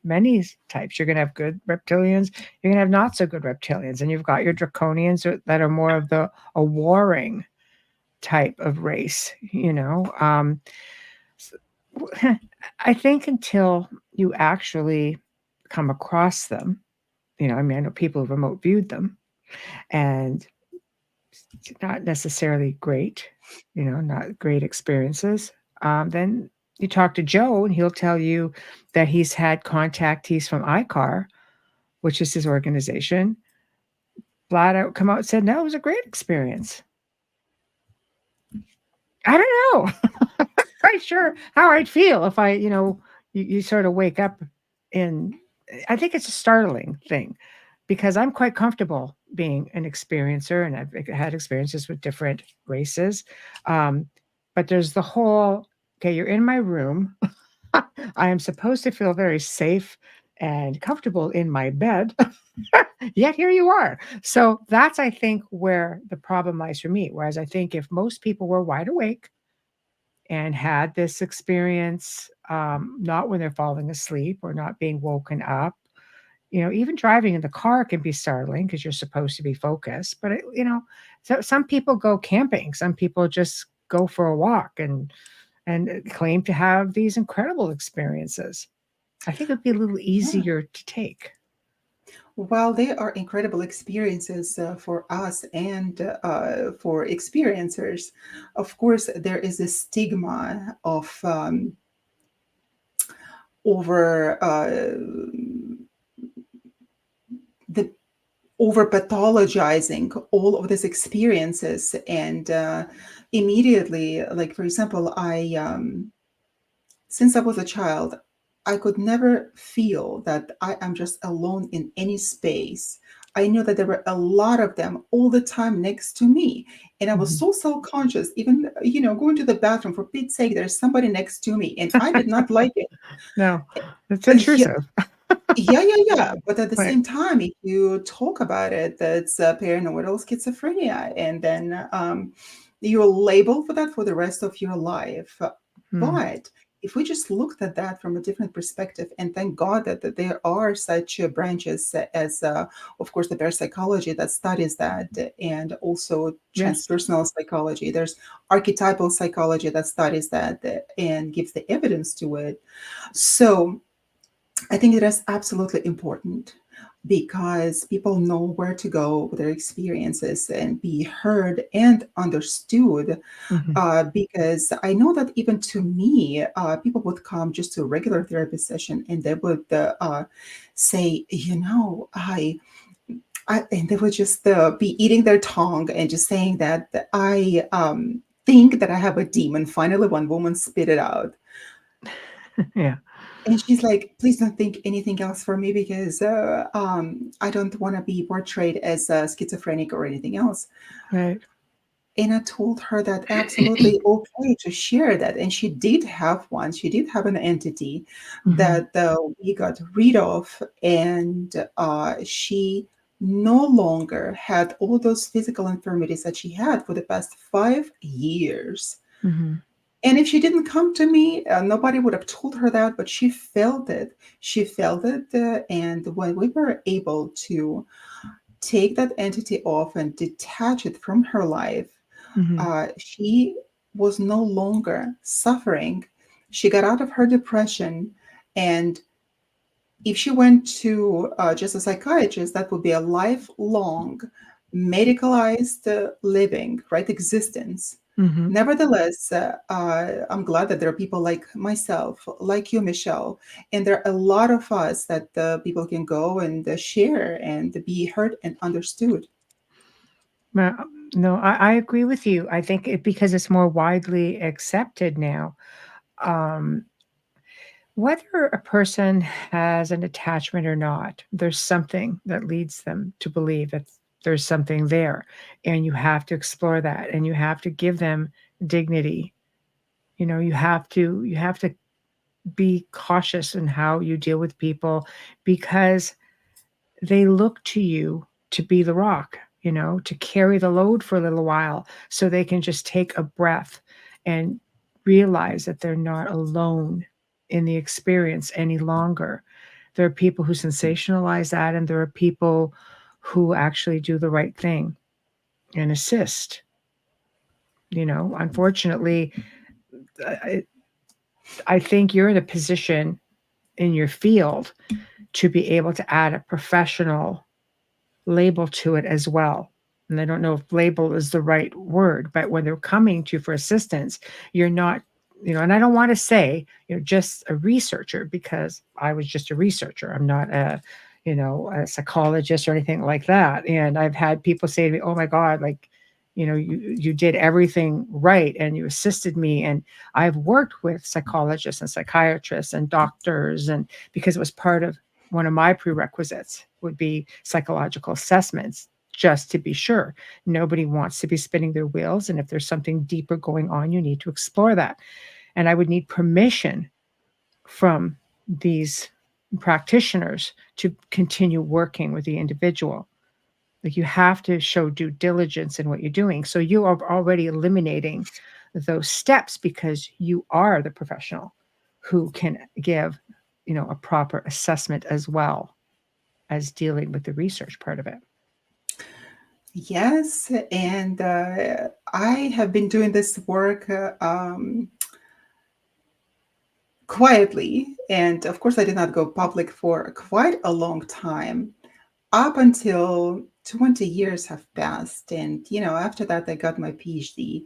[SPEAKER 2] many types. You're going to have good reptilians, you're going to have not so good reptilians, and you've got your draconians that are more of a warring type of race. I think until you actually come across them, I mean, I know people who remote viewed them, and not necessarily great, not great experiences. Then you talk to Joe, and he'll tell you that he's had contactees from ICAR, which is his organization, flat out come out and said, no, it was a great experience. I don't know. Quite sure how I'd feel if you sort of wake up in. I think it's a startling thing, because I'm quite comfortable being an experiencer, and I've had experiences with different races. Um, but there's the whole, okay, you're in my room. I am supposed to feel very safe and comfortable in my bed, yet here you are. So that's, I think, where the problem lies for me. Whereas I think if most people were wide awake and had this experience, not when they're falling asleep or not being woken up, even driving in the car can be startling because you're supposed to be focused. But so some people go camping, some people just go for a walk and claim to have these incredible experiences. I think it'd be a little
[SPEAKER 3] yeah,
[SPEAKER 2] easier to take.
[SPEAKER 3] while they are incredible experiences for us and for experiencers, of course there is a stigma of over the over pathologizing all of these experiences, and immediately, like for example, I since I was a child, I could never feel that I am just alone in any space. I knew that there were a lot of them all the time next to me, and I was
[SPEAKER 2] Mhm.
[SPEAKER 3] so self-conscious, even going to the bathroom, for Pete's sake, there's somebody next to me, and I did not like it.
[SPEAKER 2] No, it's
[SPEAKER 3] Yeah,
[SPEAKER 2] intrusive.
[SPEAKER 3] Yeah, yeah, yeah. But at the
[SPEAKER 2] Right.
[SPEAKER 3] same time, if you talk about it, that's paranoidal schizophrenia, and then you're labeled for that for the rest of your life.
[SPEAKER 2] Hmm.
[SPEAKER 3] But if we just looked at that from a different perspective, and thank God that there are such branches as, of course, the parapsychology that studies that, and also
[SPEAKER 2] Yes.
[SPEAKER 3] transpersonal psychology. There's archetypal psychology that studies that and gives the evidence to it. So I think it is absolutely important because people know where to go with their experiences and be heard and understood.
[SPEAKER 2] Hmm.
[SPEAKER 3] Because I know that even to me, people would come just to a regular therapy session and they would say, and they would just be eating their tongue and just saying that I think that I have a demon. Finally, one woman spit it out.
[SPEAKER 2] Yeah.
[SPEAKER 3] And she's like, please don't think anything else for me because I don't want to be portrayed as schizophrenic or anything else.
[SPEAKER 2] Right.
[SPEAKER 3] And I told her that absolutely okay to share that. And she did have one. She did have an entity
[SPEAKER 2] Hmm.
[SPEAKER 3] that we got rid of. And she no longer had all those physical infirmities that she had for the past 5 years.
[SPEAKER 2] Hmm.
[SPEAKER 3] And if she didn't come to me, nobody would have told her that, but she felt it. She felt it. And when we were able to take that entity off and detach it from her life,
[SPEAKER 2] Hmm.
[SPEAKER 3] she was no longer suffering. She got out of her depression. And if she went to just a psychiatrist, that would be a lifelong medicalized living, right? Existence.
[SPEAKER 2] Hmm.
[SPEAKER 3] Nevertheless, I'm glad that there are people like myself, like you, Michelle, and there are a lot of us that people can go and share and be heard and understood.
[SPEAKER 2] Well, no, I agree with you. I think because it's more widely accepted now. Um, Whether a person has an attachment or not, there's something that leads them to believe that there's something there, and you have to explore that, and you have to give them dignity. You have to be cautious in how you deal with people because they look to you to be the rock, to carry the load for a little while so they can just take a breath and realize that they're not alone in the experience any longer. There are people who sensationalize that, and there are people who actually do the right thing and assist. Unfortunately, I, I think you're in a position in your field to be able to add a professional label to it as well. And I don't know if label is the right word, but when they're coming to you for assistance, you're not, and I don't want to say you're just a researcher because I was just a researcher. I'm not a psychologist or anything like that. And I've had people say to me, "Oh my God, like, you did everything right and you assisted me." And I've worked with psychologists and psychiatrists and doctors, and because it was part of one of my prerequisites would be psychological assessments just to be sure. Nobody wants to be spinning their wheels. And if there's something deeper going on, you need to explore that. And I would need permission from these practitioners to continue working with the individual. Like you have to show due diligence in what you're doing. So you are already eliminating those steps because you are the professional who can give, a proper assessment as well as dealing with the research part of it.
[SPEAKER 3] Yes, and I have been doing this work quietly. And of course, I did not go public for quite a long time, up until 20 years have passed. And, after that, I got my PhD.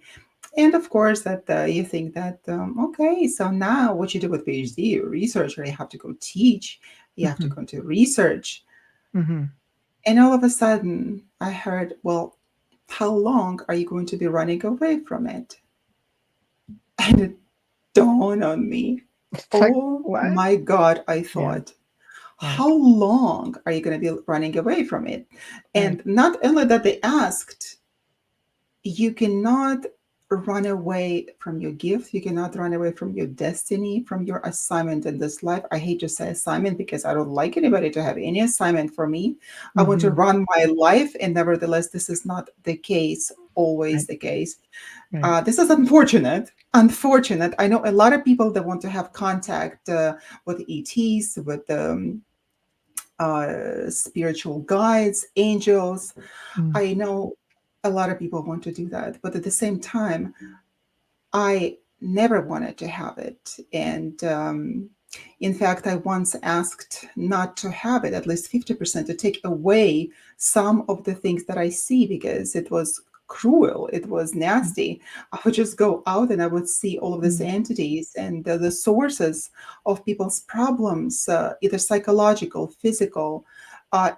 [SPEAKER 3] And of course, that you think that, okay, so now what you do with PhD, you're a researcher, you have to go teach, you have to
[SPEAKER 2] Mhm,
[SPEAKER 3] go into research.
[SPEAKER 2] mhm.
[SPEAKER 3] And all of a sudden, I heard, well, how long are you going to be running away from it? And it dawned on me.
[SPEAKER 2] It's like,
[SPEAKER 3] Oh
[SPEAKER 2] what?
[SPEAKER 3] my God, I
[SPEAKER 2] Yeah,
[SPEAKER 3] thought,
[SPEAKER 2] right,
[SPEAKER 3] how long are you going to be running away from it?
[SPEAKER 2] right.
[SPEAKER 3] And not only that, they asked, you cannot run away from your gift. You cannot run away from your destiny, from your assignment in this life. I hate to say assignment because I don't like anybody to have any assignment for me. I want to
[SPEAKER 2] Mm-hmm.
[SPEAKER 3] run my life, and nevertheless, this is not the case, always
[SPEAKER 2] Right.
[SPEAKER 3] the case.
[SPEAKER 2] Right.
[SPEAKER 3] This is unfortunate. Unfortunate. I know a lot of people that want to have contact with ETs, with spiritual guides, angels.
[SPEAKER 2] Mm.
[SPEAKER 3] I know a lot of people want to do that, but at the same time, I never wanted to have it. And in fact, I once asked not to have it, at least 50%, to take away some of the things that I see because it was cruel, it was nasty. I would just go out and I would see all of these
[SPEAKER 2] Mm.
[SPEAKER 3] entities and the sources of people's problems, either psychological, physical,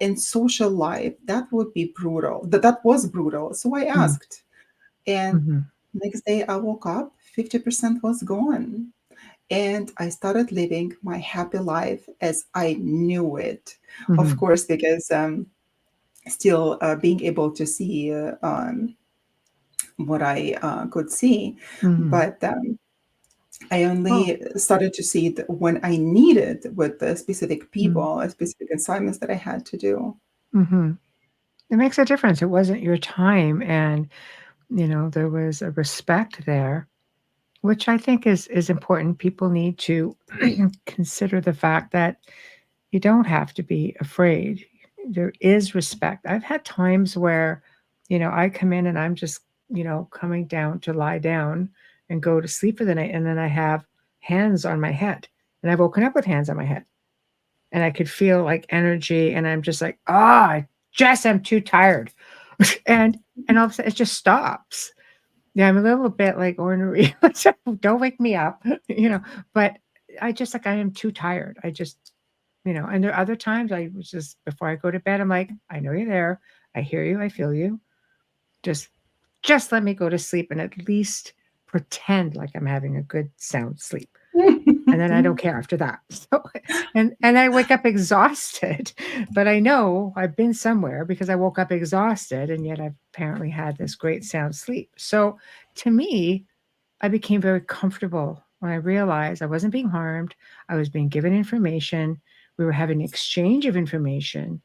[SPEAKER 3] and social life. That would be brutal. That was brutal. So I
[SPEAKER 2] Mm.
[SPEAKER 3] asked. And
[SPEAKER 2] Mm-hmm.
[SPEAKER 3] next day I woke up, 50% was gone. And I started living my happy life as I knew it. Of
[SPEAKER 2] Mm-hmm.
[SPEAKER 3] course, because still being able to see what I could see.
[SPEAKER 2] Mm-hmm.
[SPEAKER 3] But I
[SPEAKER 2] Oh.
[SPEAKER 3] only started to see it when I needed with the specific
[SPEAKER 2] Mm.
[SPEAKER 3] people, specific assignments that I had to do.
[SPEAKER 2] Mm-hmm. It makes a difference. It wasn't your time, and there was a respect there, which I think is important. People need to consider the fact that you don't have to be afraid. There is respect. I've had times where, I come in and I'm just, coming down to lie down and go to sleep for the night. And then I have hands on my head. And I've woken up with hands on my head. And I could feel like energy. And I'm just like, Jess, I'm too tired. and and all of a sudden it just stops. Yeah, I'm a little bit like ornery. Don't wake me up, but I just like I am too tired. I just and there are other times I was just before I go to bed, I'm like, I know you're there. I hear you. I feel you. Just just let me go to sleep and at least pretend like I'm having a good sound sleep. And then I don't care after that. So and I wake up exhausted, but I know I've been somewhere because I woke up exhausted and yet I've apparently had this great sound sleep. So to me, I became very comfortable when I realized I wasn't being harmed. I was being given information. We were having an exchange of information.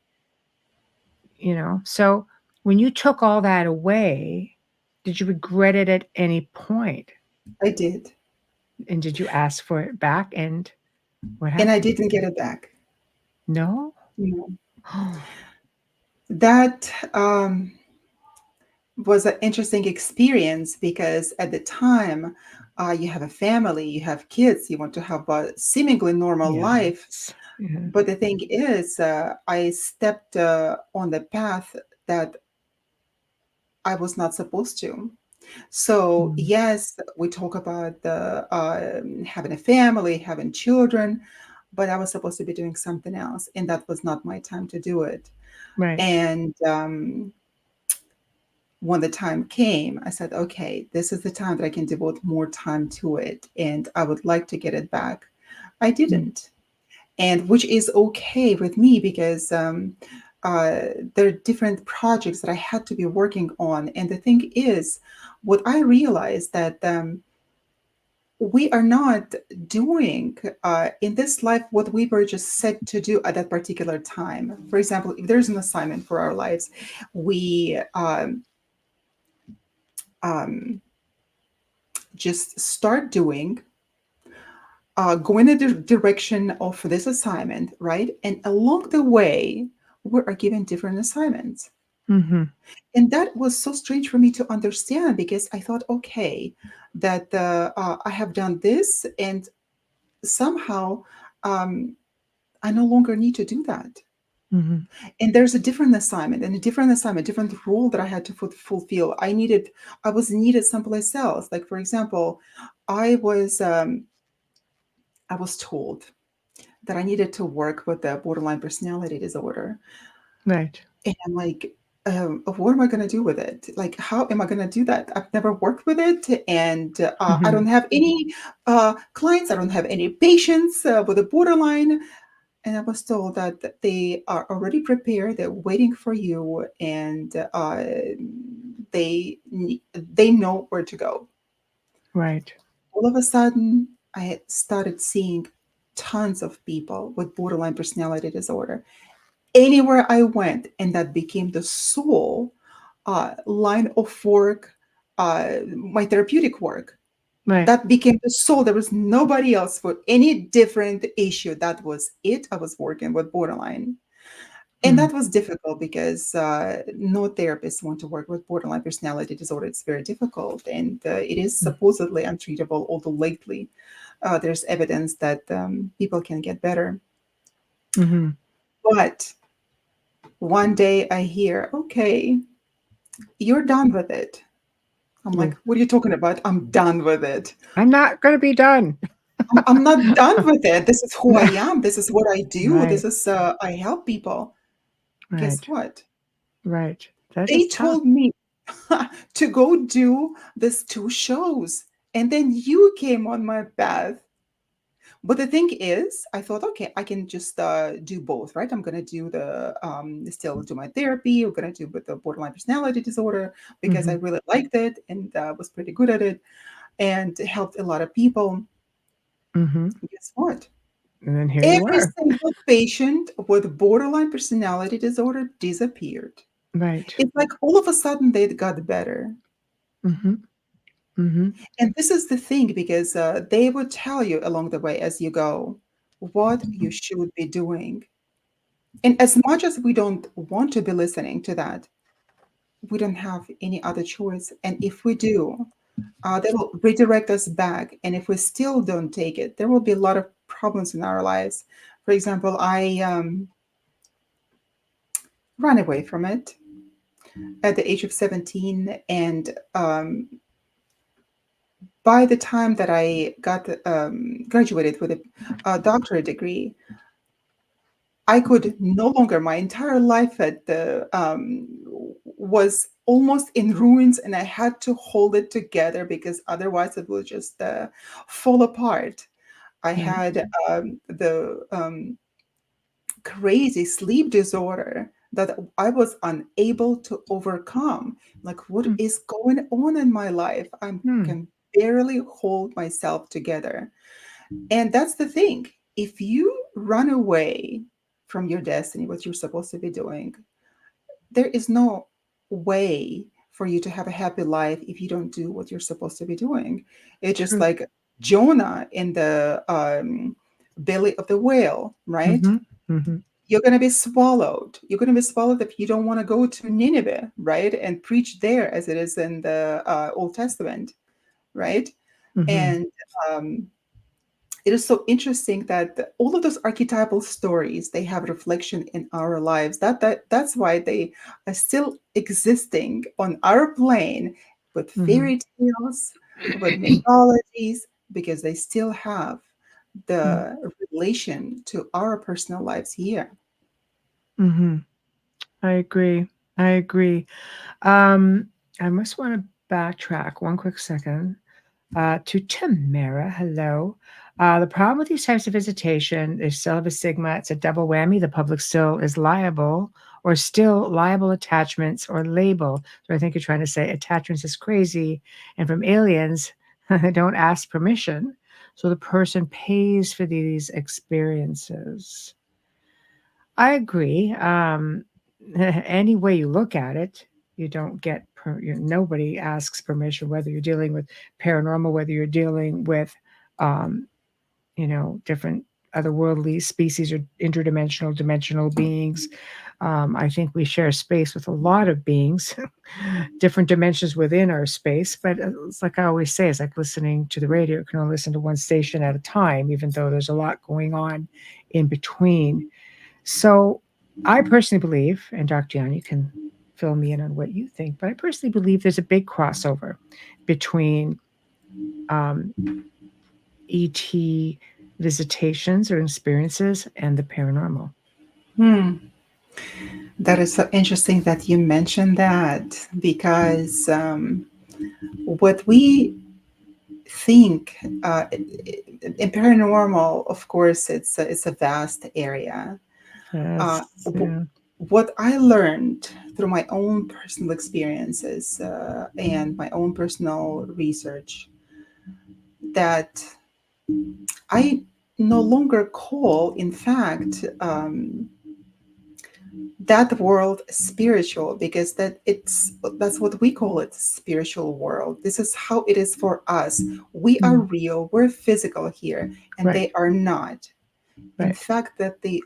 [SPEAKER 2] So when you took all that away, did you regret it at any point?
[SPEAKER 3] I did.
[SPEAKER 2] And did you ask for it back? And what
[SPEAKER 3] And I
[SPEAKER 2] happened?
[SPEAKER 3] didn't get it back.
[SPEAKER 2] No?
[SPEAKER 3] No.
[SPEAKER 2] Oh,
[SPEAKER 3] That was an interesting experience because at the time you have a family, you have kids, you want to have a seemingly normal life.
[SPEAKER 2] yes. Yeah.
[SPEAKER 3] But the thing is, I stepped on the path that I was not supposed to. So,
[SPEAKER 2] Mm.
[SPEAKER 3] yes, we talk about having a family, having children, but I was supposed to be doing something else, and that was not my time to do it.
[SPEAKER 2] Right.
[SPEAKER 3] And when the time came, I said, okay, this is the time that I can devote more time to it, and I would like to get it back. I
[SPEAKER 2] Mm.
[SPEAKER 3] didn't, and which is okay with me because uh, there are different projects that I had to be working on. And the thing is, what I realized that we are not doing in this life what we were just set to do at that particular time. For example, if there's an assignment for our lives, we um, just start doing, go in the direction of this assignment, right? And along the way, we are given different assignments.
[SPEAKER 2] Mm-hmm.
[SPEAKER 3] And that was so strange for me to understand because I thought, okay, that I have done this, and somehow um, I no longer need to do that.
[SPEAKER 2] Mm-hmm.
[SPEAKER 3] And there's a different assignment and a different assignment, different role that I had to fulfill. I was needed someplace else. Like for example, I was um, I was told that I needed to work with the borderline personality disorder.
[SPEAKER 2] Right.
[SPEAKER 3] And I'm like, what am I going to do with it? Like, how am I going to do that? I've never worked with it. And I
[SPEAKER 2] Mm-hmm.
[SPEAKER 3] don't have any clients, I don't have any patients with a borderline. And I was told that they are already prepared, they're waiting for you, and they they know where to go.
[SPEAKER 2] Right.
[SPEAKER 3] All of a sudden, I started seeing tons of people with borderline personality disorder anywhere I went, and that became the sole line of work, my therapeutic work.
[SPEAKER 2] Right.
[SPEAKER 3] That became the sole. There was nobody else for any different issue. That was it. I was working with borderline. And
[SPEAKER 2] Mm,
[SPEAKER 3] that was difficult because no therapists want to work with borderline personality disorder. It's very difficult, and it is
[SPEAKER 2] mm,
[SPEAKER 3] supposedly untreatable, although lately there's evidence that people can get better.
[SPEAKER 2] mm-hmm.
[SPEAKER 3] But one day I hear, okay, you're done with it. I'm like,
[SPEAKER 2] Ooh.
[SPEAKER 3] what are you talking about? I'm done with it.
[SPEAKER 2] I'm not going to be done.
[SPEAKER 3] I'm not done with it. This is who I am. This is what I do. This
[SPEAKER 2] Right.
[SPEAKER 3] is, I help people. Guess
[SPEAKER 2] Right.
[SPEAKER 3] what?
[SPEAKER 2] Right. That
[SPEAKER 3] They
[SPEAKER 2] is tough.
[SPEAKER 3] told me to go do these two shows. And then you came on my path. But the thing is, I thought, okay, I can just do both, right? I'm gonna do the still do my therapy. I'm gonna do with the borderline personality disorder because I
[SPEAKER 2] Hmm.
[SPEAKER 3] really liked it and was pretty good at it and helped a lot of people.
[SPEAKER 2] Hmm.
[SPEAKER 3] Guess what?
[SPEAKER 2] And then here you
[SPEAKER 3] Every
[SPEAKER 2] are.
[SPEAKER 3] single patient with borderline personality disorder disappeared.
[SPEAKER 2] Right.
[SPEAKER 3] It's like all of a sudden they got better.
[SPEAKER 2] Hmm. Hmm.
[SPEAKER 3] And this is the thing because they would tell you along the way as you go what you should be doing. And as much as we don't want to be listening to that, we don't have any other choice. And if we do, they will redirect us back. And if we still don't take it, there will be a lot of problems in our lives. For example, I ran away from it at the age of 17. And by the time that I got graduated with a doctorate degree, I could no longer. My entire life at the was almost in ruins, and I had to hold it together because otherwise it would just fall apart. I
[SPEAKER 2] Right.
[SPEAKER 3] had the crazy sleep disorder that I was unable to overcome. Like, what
[SPEAKER 2] Mm,
[SPEAKER 3] is going on in my life? I
[SPEAKER 2] mm,
[SPEAKER 3] can barely hold myself together. And that's the thing. If you run away from your destiny, what you're supposed to be doing, there is no way for you to have a happy life if you don't do what you're supposed to be doing. It's just
[SPEAKER 2] true.
[SPEAKER 3] like Jonah in the belly of the whale, right?
[SPEAKER 2] Hmm. Hmm.
[SPEAKER 3] You're going to be swallowed. You're going to be swallowed if you don't want to go to Nineveh, right? And preach there as it is in the Old Testament, right?
[SPEAKER 2] Hmm.
[SPEAKER 3] And um, it is so interesting that all of those archetypal stories they have reflection in our lives. That's why they are still existing on our plane with
[SPEAKER 2] Hmm.
[SPEAKER 3] fairy tales, with mythologies, because they still have the relation to our personal lives here.
[SPEAKER 2] Hmm. I agree. I agree. Um, I must want to backtrack one quick second. To Tamara, hello. The problem with these types of visitation, they still have a stigma. It's a double whammy. The public still is liable, or still liable attachments or label. So I think you're trying to say attachments is crazy, and from aliens, don't ask permission. So the person pays for these experiences. I agree. Any way you look at it, you don't get nobody asks permission whether you're dealing with paranormal, whether you're dealing with, um, different otherworldly species or interdimensional, dimensional beings. I think we share space with a lot of beings, different dimensions within our space. But it's like I always say, it's like listening to the radio. You can only listen to one station at a time, even though there's a lot going on in between. So I personally believe, and Dr. Yan, you can fill me in on what you think, but I personally believe there's a big crossover between um, ET visitations or experiences and the paranormal.
[SPEAKER 3] Hmm. That is so interesting that you mentioned that because what we think in paranormal, of course, it's a vast area.
[SPEAKER 2] Yes. Yeah.
[SPEAKER 3] What I learned through my own personal experiences and my own personal research, that I no longer call, in fact, that world spiritual, because that's what we call it, spiritual world. This is how it is for us. We are
[SPEAKER 2] Mm.
[SPEAKER 3] real, we're physical here, and
[SPEAKER 2] Right.
[SPEAKER 3] they are not. In
[SPEAKER 2] Right.
[SPEAKER 3] fact, that they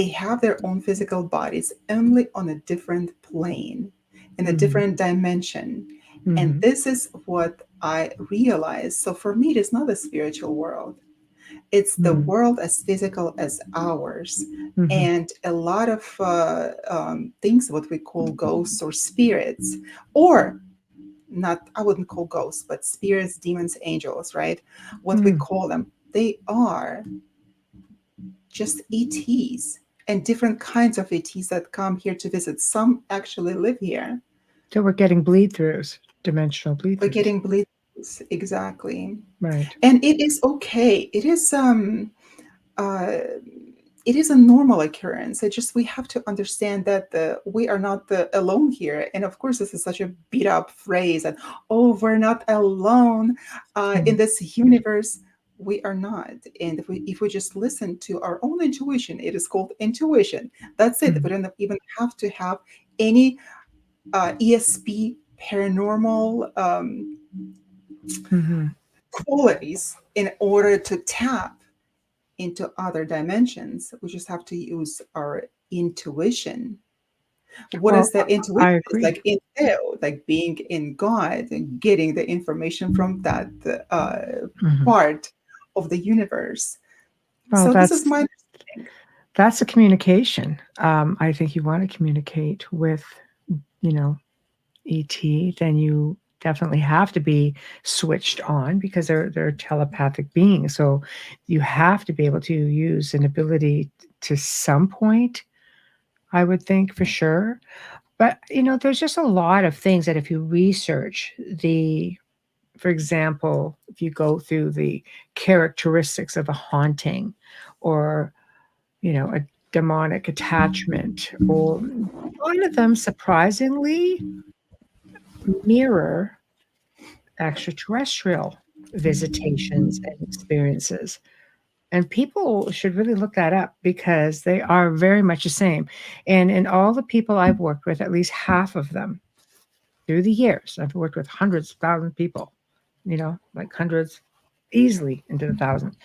[SPEAKER 3] have their own physical bodies, only on a different plane, in a
[SPEAKER 2] Mm-hmm.
[SPEAKER 3] different dimension. And
[SPEAKER 2] Mm-hmm.
[SPEAKER 3] this is what I realized. So for me, it is not a spiritual world. It's the
[SPEAKER 2] Mm-hmm.
[SPEAKER 3] world as physical as ours.
[SPEAKER 2] Mm-hmm.
[SPEAKER 3] And a lot of things, what we call ghosts or spirits, or not, I wouldn't call ghosts, but spirits, demons, angels, right? What we
[SPEAKER 2] Mm.
[SPEAKER 3] call them, they are just ETs, and different kinds of ETs that come here to visit. Some actually live here.
[SPEAKER 2] So we're getting bleed throughs, dimensional bleed
[SPEAKER 3] We're
[SPEAKER 2] throughs.
[SPEAKER 3] getting bleeds, exactly.
[SPEAKER 2] Right.
[SPEAKER 3] And it is okay. Uh, it is a normal occurrence. It just, we have to understand that we are not alone here. And of course, this is such a beat up phrase, and oh, we're not alone in
[SPEAKER 2] Mm.
[SPEAKER 3] this universe. We are not. And if we just listen to our own intuition, it is called intuition. That's it. We
[SPEAKER 2] Mm.
[SPEAKER 3] don't even have to have any ESP paranormal
[SPEAKER 2] Mm-hmm.
[SPEAKER 3] qualities in order to tap into other dimensions. We just have to use our intuition. What
[SPEAKER 2] Well,
[SPEAKER 3] is that
[SPEAKER 2] I
[SPEAKER 3] intuition? It's
[SPEAKER 2] agree.
[SPEAKER 3] like intel, like being in God and getting the information from that
[SPEAKER 2] Mm-hmm.
[SPEAKER 3] part of the universe.
[SPEAKER 2] Well,
[SPEAKER 3] So this is my
[SPEAKER 2] that's a communication. I think you want to communicate with, you know, ET, then you definitely have to be switched on because they're telepathic beings. So you have to be able to use an ability to some point, I would think for sure. But there's just a lot of things that if you research for example, if you go through the characteristics of a haunting or, a demonic attachment, or a lot of them surprisingly mirror extraterrestrial visitations and experiences. And people should really look that up because they are very much the same. And in all the people I've worked with, at least half of them through the years, I've worked with hundreds of thousands of people, like hundreds, easily into the thousands.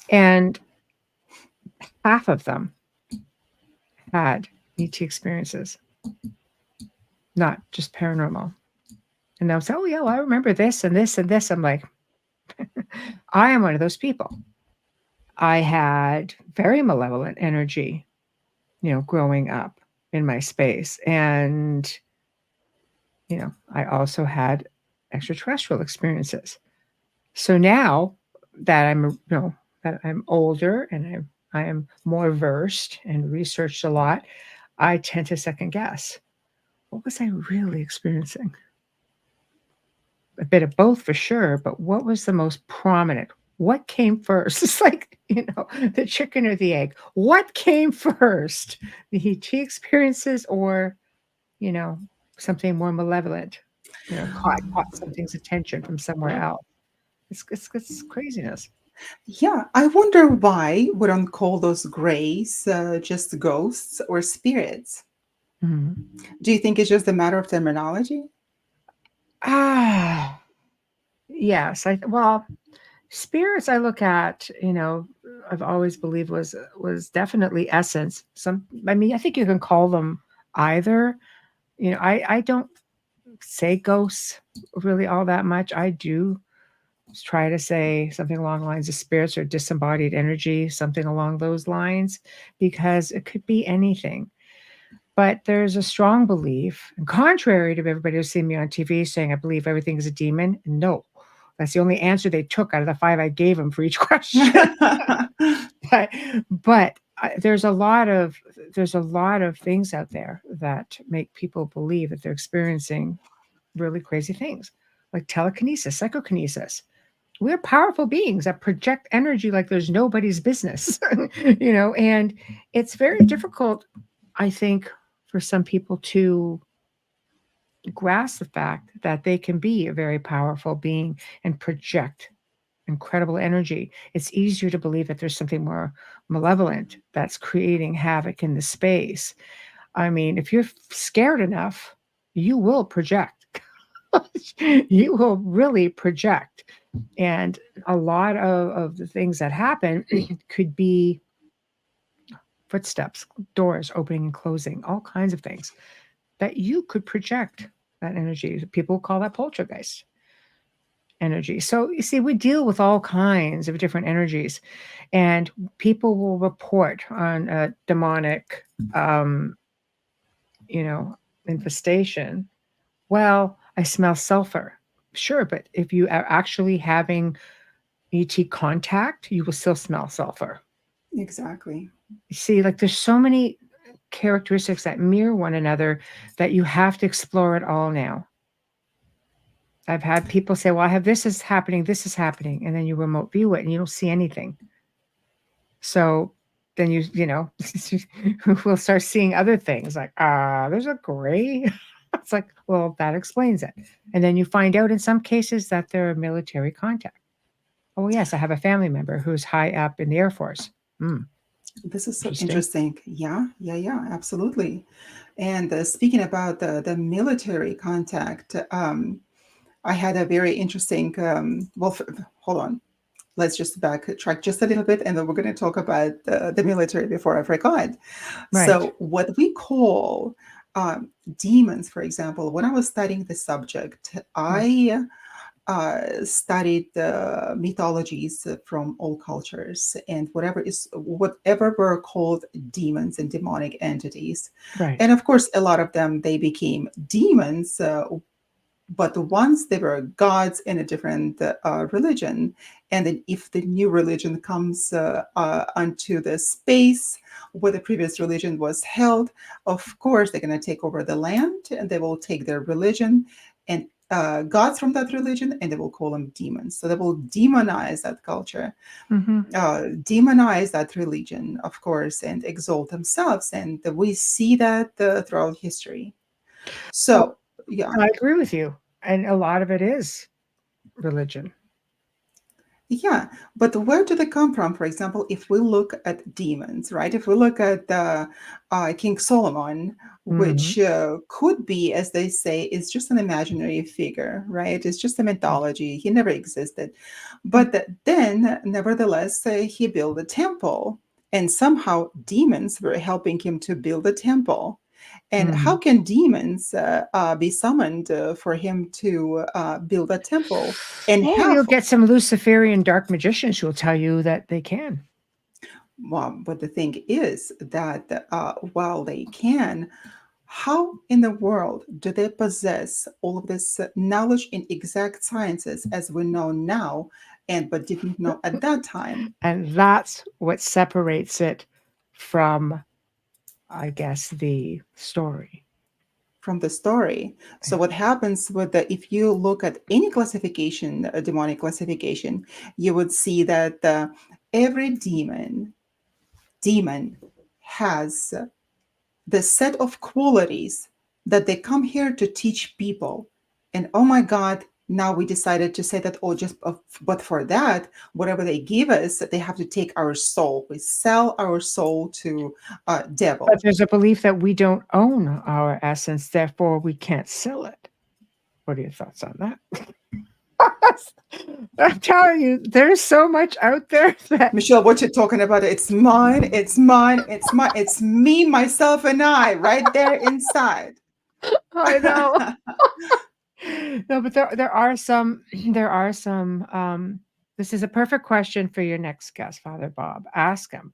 [SPEAKER 2] And half of them had ET experiences, not just paranormal. And they'll say, oh, yeah, well, I remember this and this and this. I'm like, I am one of those people. I had very malevolent energy, growing up in my space. And, I also had extraterrestrial experiences. So now that that I'm older and I am more versed and researched a lot, I tend to second guess. What was I really experiencing? A bit of both for sure, but what was the most prominent? What came first? It's like, the chicken or the egg. What came first? The ET experiences or, you know, something more malevolent, caught something's attention from somewhere else. It's craziness.
[SPEAKER 3] Yeah, I wonder why we don't call those grays just ghosts or spirits.
[SPEAKER 2] Mhm.
[SPEAKER 3] Do you think it's just a matter of terminology?
[SPEAKER 2] Ah, yes. Well, spirits I look at, I've always believed was definitely essence. I mean, I think you can call them either. I don't say ghosts really all that much. I do try to say something along the lines of spirits or disembodied energy, something along those lines, because it could be anything. But there's a strong belief, and contrary to everybody who's seen me on TV saying I believe everything is a demon. No, that's the only answer they took out of the 5 I gave them for each question. but there's a lot of things out there that make people believe that they're experiencing really crazy things, like telekinesis, psychokinesis. We're powerful beings that project energy like there's nobody's business, and it's very difficult, I think, for some people to grasp the fact that they can be a very powerful being and project incredible energy, it's easier to believe that there's something more malevolent that's creating havoc in the space. I mean, if you're scared enough, you will project. You will really project. And a lot of the things that happen could be footsteps, doors opening and closing, all kinds of things that you could project that energy. People call that poltergeist energy. So you see, we deal with all kinds of different energies, and people will report on a demonic, um, you know, infestation. Well, I smell sulfur. Sure, but if you are actually having ET contact, you will still smell sulfur.
[SPEAKER 3] Exactly.
[SPEAKER 2] You see, like there's so many characteristics that mirror one another that you have to explore it all now. I've had people say, well, I have this is happening, and then you remote view it and you don't see anything. So then we'll start seeing other things like, there's a gray. It's like, well, that explains it. And then you find out in some cases that they're a military contact. Oh, yes, I have a family member who's high up in the Air Force.
[SPEAKER 3] This is so
[SPEAKER 2] Interesting.
[SPEAKER 3] interesting. Yeah, absolutely. And speaking about the military contact, I had a very interesting, hold on. Let's just backtrack just a little bit, and then we're going to talk about the military before I forgot.
[SPEAKER 2] Right.
[SPEAKER 3] So, what we call demons, for example, when I was studying the subject, I studied the mythologies from all cultures and whatever were called demons and demonic entities.
[SPEAKER 2] Right.
[SPEAKER 3] And of course, a lot of them, they became demons, but the ones they were gods in a different religion. And then if the new religion comes onto the space where the previous religion was held, of course they're going to take over the land, and they will take their religion and gods from that religion, and they will call them demons. So they will demonize that culture,
[SPEAKER 2] Mm-hmm.
[SPEAKER 3] demonize that religion, of course, and exalt themselves. And we see that throughout history.
[SPEAKER 2] Well,
[SPEAKER 3] So yeah.
[SPEAKER 2] I agree with you. And a lot of it is religion.
[SPEAKER 3] Yeah, but where do they come from? For example, if we look at demons, right? If we look at King Solomon,
[SPEAKER 2] Mm-hmm.
[SPEAKER 3] which could be, as they say, is just an imaginary figure, right? It's just a mythology. He never existed. But then, nevertheless, he built a temple, and somehow demons were helping him to build a temple. And how
[SPEAKER 2] Mm-hmm.
[SPEAKER 3] can demons be summoned for him to build a temple? And
[SPEAKER 2] Oh, you'll
[SPEAKER 3] have
[SPEAKER 2] get some Luciferian dark magicians who will tell you that they can.
[SPEAKER 3] Well, but the thing is that while they can, how in the world do they possess all of this knowledge in exact sciences as we know now, and but didn't know at that time?
[SPEAKER 2] And that's what separates it from, I guess, the story.
[SPEAKER 3] From the story. So what happens with if you look at any classification, a demonic classification, you would see that every demon has the set of qualities that they come here to teach people. And oh my God, now we decided to say that, oh, but for that, whatever they give us, they have to take our soul. We sell our soul to
[SPEAKER 2] But
[SPEAKER 3] devil.
[SPEAKER 2] there's a belief that we don't own our essence, therefore we can't sell it. What are your thoughts on that? I'm telling you, there's so much out there that
[SPEAKER 3] Michelle, what you're talking about, it's mine, it's mine, it's mine, it's me, myself, and I right there inside.
[SPEAKER 2] I know. No, but there are some there are some this is a perfect question for your next guest, Father Bob. Ask him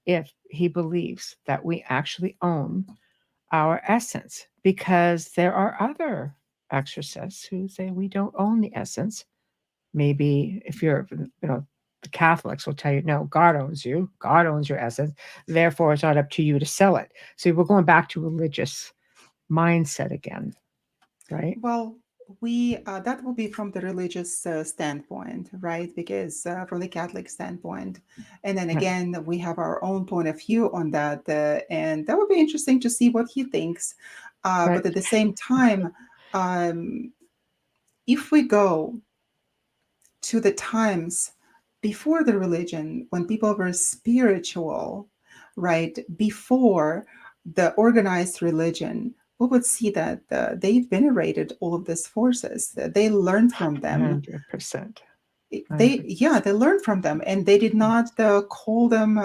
[SPEAKER 2] if he believes that we actually own our essence, because there are other exorcists who say we don't own the essence. Maybe if you're, the Catholics will tell you, no, God owns you. God owns your essence. Therefore, it's not up to you to sell it. So we're going back to religious mindset again, right?
[SPEAKER 3] Well, we that will be from the religious standpoint, right? Because from the Catholic standpoint, and then
[SPEAKER 2] Right.
[SPEAKER 3] again, we have our own point of view on that, and that would be interesting to see what he thinks. But
[SPEAKER 2] Right.
[SPEAKER 3] at the same time, um, if we go to the times before the religion, when people were spiritual, right, before the organized religion, we would see that they venerated all of these forces. They learned from them.
[SPEAKER 2] 100%.
[SPEAKER 3] They learned from them, and they did not call them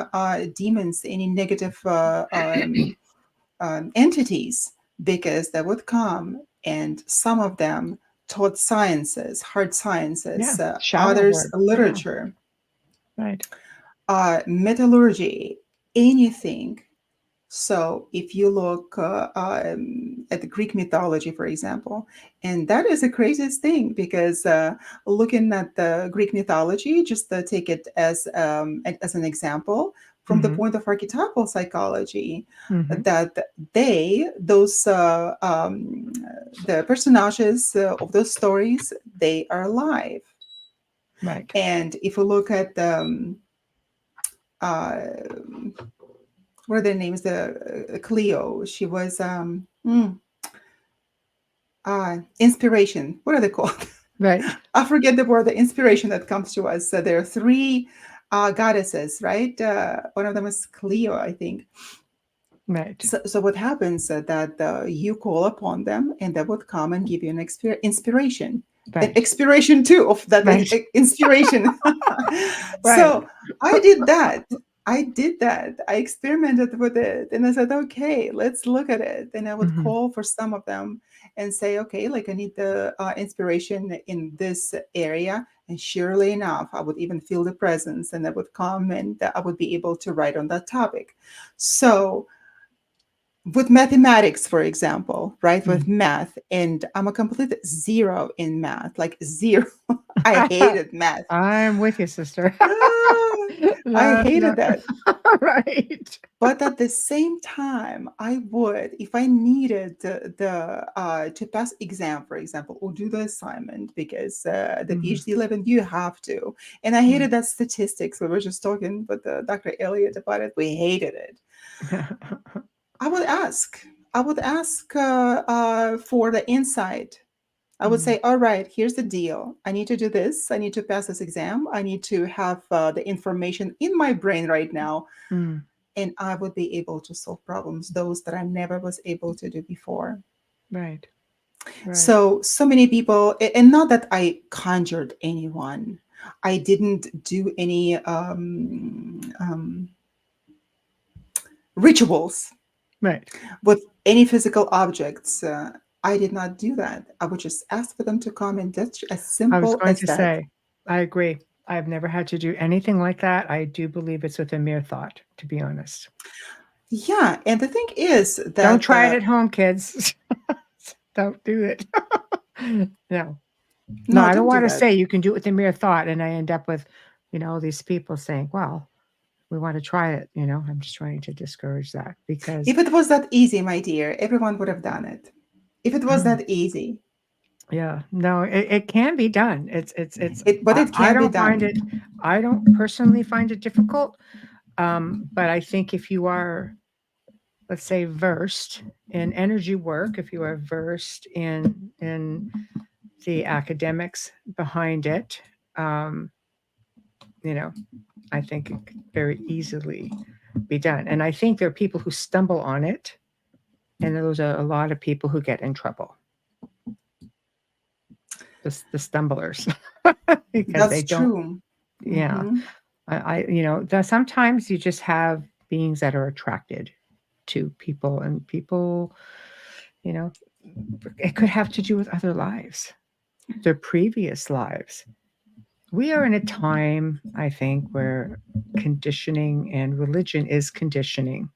[SPEAKER 3] demons, any negative entities, because they would come, and some of them taught sciences, hard
[SPEAKER 2] Yeah.
[SPEAKER 3] sciences,
[SPEAKER 2] Shadow
[SPEAKER 3] others
[SPEAKER 2] work.
[SPEAKER 3] literature,
[SPEAKER 2] Right.
[SPEAKER 3] metallurgy, anything. So if you look at the Greek mythology, for example, and that is the craziest thing, because looking at the Greek mythology, just take it as an example from the
[SPEAKER 2] Mm-hmm.
[SPEAKER 3] point of archetypal psychology,
[SPEAKER 2] Mm-hmm.
[SPEAKER 3] that the personages of those stories, they are alive.
[SPEAKER 2] Right.
[SPEAKER 3] And if we look at uh, what are their names? The Cleo. She was inspiration. What are they called?
[SPEAKER 2] Right.
[SPEAKER 3] I forget the word. The inspiration that comes to us. There are three goddesses, right? One of them is Cleo, I think.
[SPEAKER 2] Right.
[SPEAKER 3] So what happens that you call upon them, and they would come and give you an inspiration, an
[SPEAKER 2] Right.
[SPEAKER 3] expiration too of that
[SPEAKER 2] Right.
[SPEAKER 3] inspiration.
[SPEAKER 2] Right.
[SPEAKER 3] So I did that. I did that. I experimented with it, and I said, okay, let's look at it. And I would
[SPEAKER 2] Mm-hmm.
[SPEAKER 3] call for some of them and say, okay, like I need the inspiration in this area. And surely enough, I would even feel the presence, and I would come, and I would be able to write on that topic. So with mathematics, for example, right? With math, and I'm a complete zero in math, like zero. I hated math.
[SPEAKER 2] I'm with you, sister.
[SPEAKER 3] Ah, I
[SPEAKER 2] No,
[SPEAKER 3] hated
[SPEAKER 2] no.
[SPEAKER 3] that.
[SPEAKER 2] Right.
[SPEAKER 3] But at the same time, I would, if I needed to pass exam, for example, or do the assignment, because the
[SPEAKER 2] Mhm.
[SPEAKER 3] PhD level, you have to. And I hated that statistics. We were just talking with Dr. Elliott about it. We hated it. I would ask. I would ask for the insight. I would say, all right, here's the deal. I need to do this. I need to pass this exam. I need to have the information in my brain right now.
[SPEAKER 2] Mm.
[SPEAKER 3] And I would be able to solve problems, those that I never was able to do before.
[SPEAKER 2] Right. Right.
[SPEAKER 3] So many people, and not that I conjured anyone. I didn't do any rituals
[SPEAKER 2] Right.
[SPEAKER 3] with any physical objects. I did not do that. I would just ask for them to come, and that's as
[SPEAKER 2] I was
[SPEAKER 3] simple
[SPEAKER 2] going
[SPEAKER 3] as
[SPEAKER 2] to
[SPEAKER 3] that.
[SPEAKER 2] say, I agree. I've never had to do anything like that. I do believe it's with a mere thought, to be honest.
[SPEAKER 3] Yeah, and the thing is
[SPEAKER 2] Don't
[SPEAKER 3] that
[SPEAKER 2] try it at home, kids. Don't do it. No. No,
[SPEAKER 3] no,
[SPEAKER 2] I don't
[SPEAKER 3] don't do
[SPEAKER 2] want to
[SPEAKER 3] that.
[SPEAKER 2] say you can do it with a mere thought, and I end up with, these people saying, well, we want to try it. I'm just trying to discourage that because
[SPEAKER 3] If it was that easy, my dear, everyone would have done it. If it was
[SPEAKER 2] Oh,
[SPEAKER 3] that easy,
[SPEAKER 2] yeah, no, it can be done.
[SPEAKER 3] but it
[SPEAKER 2] I
[SPEAKER 3] can be
[SPEAKER 2] don't find it,
[SPEAKER 3] done.
[SPEAKER 2] I don't personally find it difficult. But I think if you are, let's say, versed in energy work, if you are versed in the academics behind it, um, you know, I think it could very easily be done. And I think there are people who stumble on it, and those are a lot of people who get in trouble. The stumblers, because they
[SPEAKER 3] That's
[SPEAKER 2] don't.
[SPEAKER 3] true.
[SPEAKER 2] Yeah,
[SPEAKER 3] Hmm.
[SPEAKER 2] sometimes you just have beings that are attracted to people, and people, you know, it could have to do with other lives, their previous lives. We are in a time, I think, where conditioning and religion is conditioning.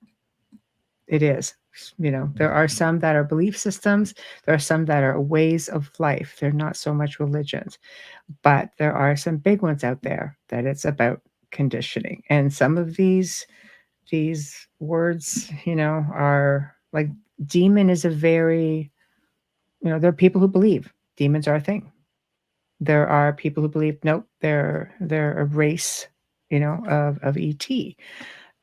[SPEAKER 2] It is. There are some that are belief systems, there are some that are ways of life. They're not so much religions, but there are some big ones out there that it's about conditioning. And some of these words, are like demon is a very, there are people who believe demons are a thing. There are people who believe nope, they're a race, of ET.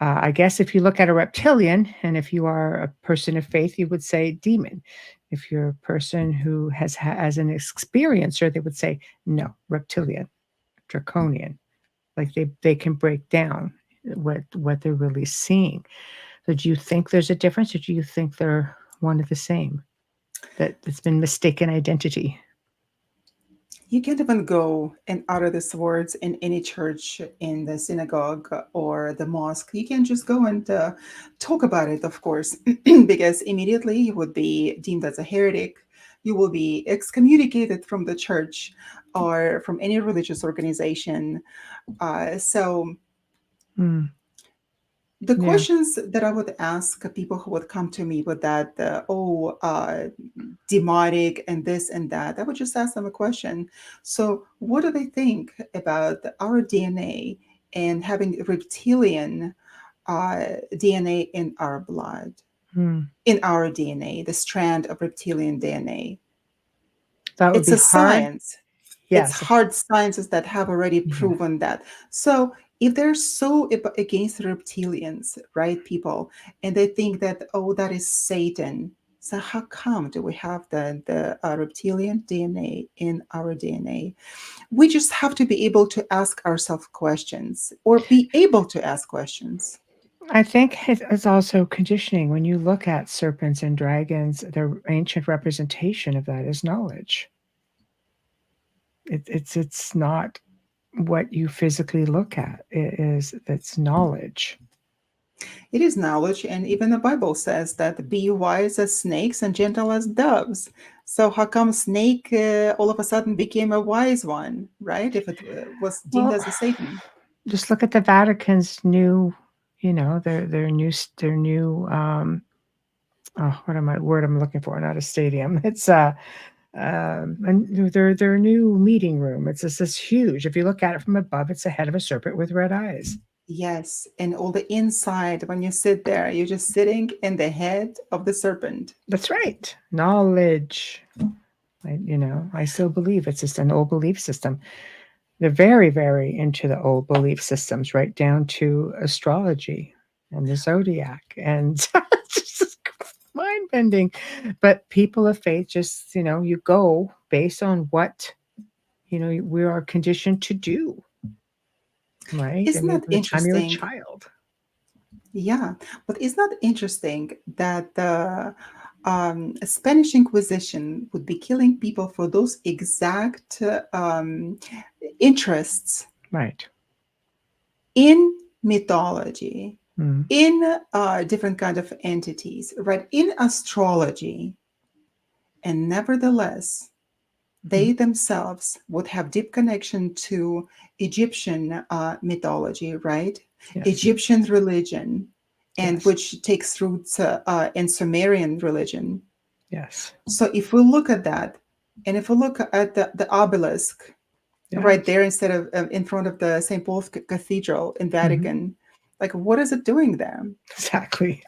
[SPEAKER 2] I guess if you look at a reptilian, and if you are a person of faith, you would say demon. If you're a person who as an experiencer, they would say no, reptilian, draconian. Like they can break down what they're really seeing. So do you think there's a difference, or do you think they're one and the same? That it's been mistaken identity.
[SPEAKER 3] You can't even go and utter these words in any church, in the synagogue or the mosque. You can't just go and talk about it, of course, because immediately you would be deemed as a heretic. You will be excommunicated from the church or from any religious organization. So
[SPEAKER 2] Mm,
[SPEAKER 3] the
[SPEAKER 2] yeah.
[SPEAKER 3] questions that I would ask people who would come to me with that, demonic and this and that, I would just ask them a question. So, what do they think about our DNA and having reptilian DNA in our blood,
[SPEAKER 2] Mm.
[SPEAKER 3] in our DNA, the strand of reptilian DNA?
[SPEAKER 2] That would
[SPEAKER 3] It's
[SPEAKER 2] be
[SPEAKER 3] a
[SPEAKER 2] hard.
[SPEAKER 3] science. It's
[SPEAKER 2] Yes.
[SPEAKER 3] hard sciences that have already
[SPEAKER 2] Yeah.
[SPEAKER 3] proven that. So if they're so against reptilians, right, people, and they think that, oh, that is Satan. So how come do we have the reptilian DNA in our DNA? We just have to be able to ask ourselves questions, or be able to ask questions.
[SPEAKER 2] I think it's also conditioning. When you look at serpents and dragons, their ancient representation of that is knowledge. It's not what you physically look at. It is that's knowledge.
[SPEAKER 3] It is knowledge, and even the Bible says that be wise as snakes and gentle as doves. So how come snake all of a sudden became a wise one, right? If it was deemed
[SPEAKER 2] Well,
[SPEAKER 3] as a Satan.
[SPEAKER 2] just look at the Vatican's new, their new oh, what am I word I'm looking for? Not a stadium. It's their new meeting room. It's just this huge. If you look at it from above, it's the head of a serpent with red eyes.
[SPEAKER 3] Yes, and all the inside, when you sit there, you're just sitting in the head of the serpent.
[SPEAKER 2] That's right. Knowledge. I still believe it's just an old belief system. They're very, very into the old belief systems, right down to astrology and the zodiac, and it's just mind bending. But people of faith, just you go based on what we are conditioned to do, right? I
[SPEAKER 3] Isn't
[SPEAKER 2] mean,
[SPEAKER 3] that
[SPEAKER 2] from the time you're a
[SPEAKER 3] interesting?
[SPEAKER 2] child.
[SPEAKER 3] Yeah, but isn't that interesting that the Spanish Inquisition would be killing people for those exact interests
[SPEAKER 2] Right.
[SPEAKER 3] in mythology,
[SPEAKER 2] Mm,
[SPEAKER 3] in different kind of entities, right? In astrology, and nevertheless,
[SPEAKER 2] mm.
[SPEAKER 3] they themselves would have deep connection to Egyptian mythology, right?
[SPEAKER 2] Yes.
[SPEAKER 3] Egyptian religion, and
[SPEAKER 2] Yes.
[SPEAKER 3] which takes roots in Sumerian religion.
[SPEAKER 2] Yes.
[SPEAKER 3] So if we look at that, and if we look at the obelisk right
[SPEAKER 2] Yes.
[SPEAKER 3] there instead of in front of the St. Paul's Cathedral in
[SPEAKER 2] Hmm.
[SPEAKER 3] Vatican, like what is it doing there?
[SPEAKER 2] Exactly.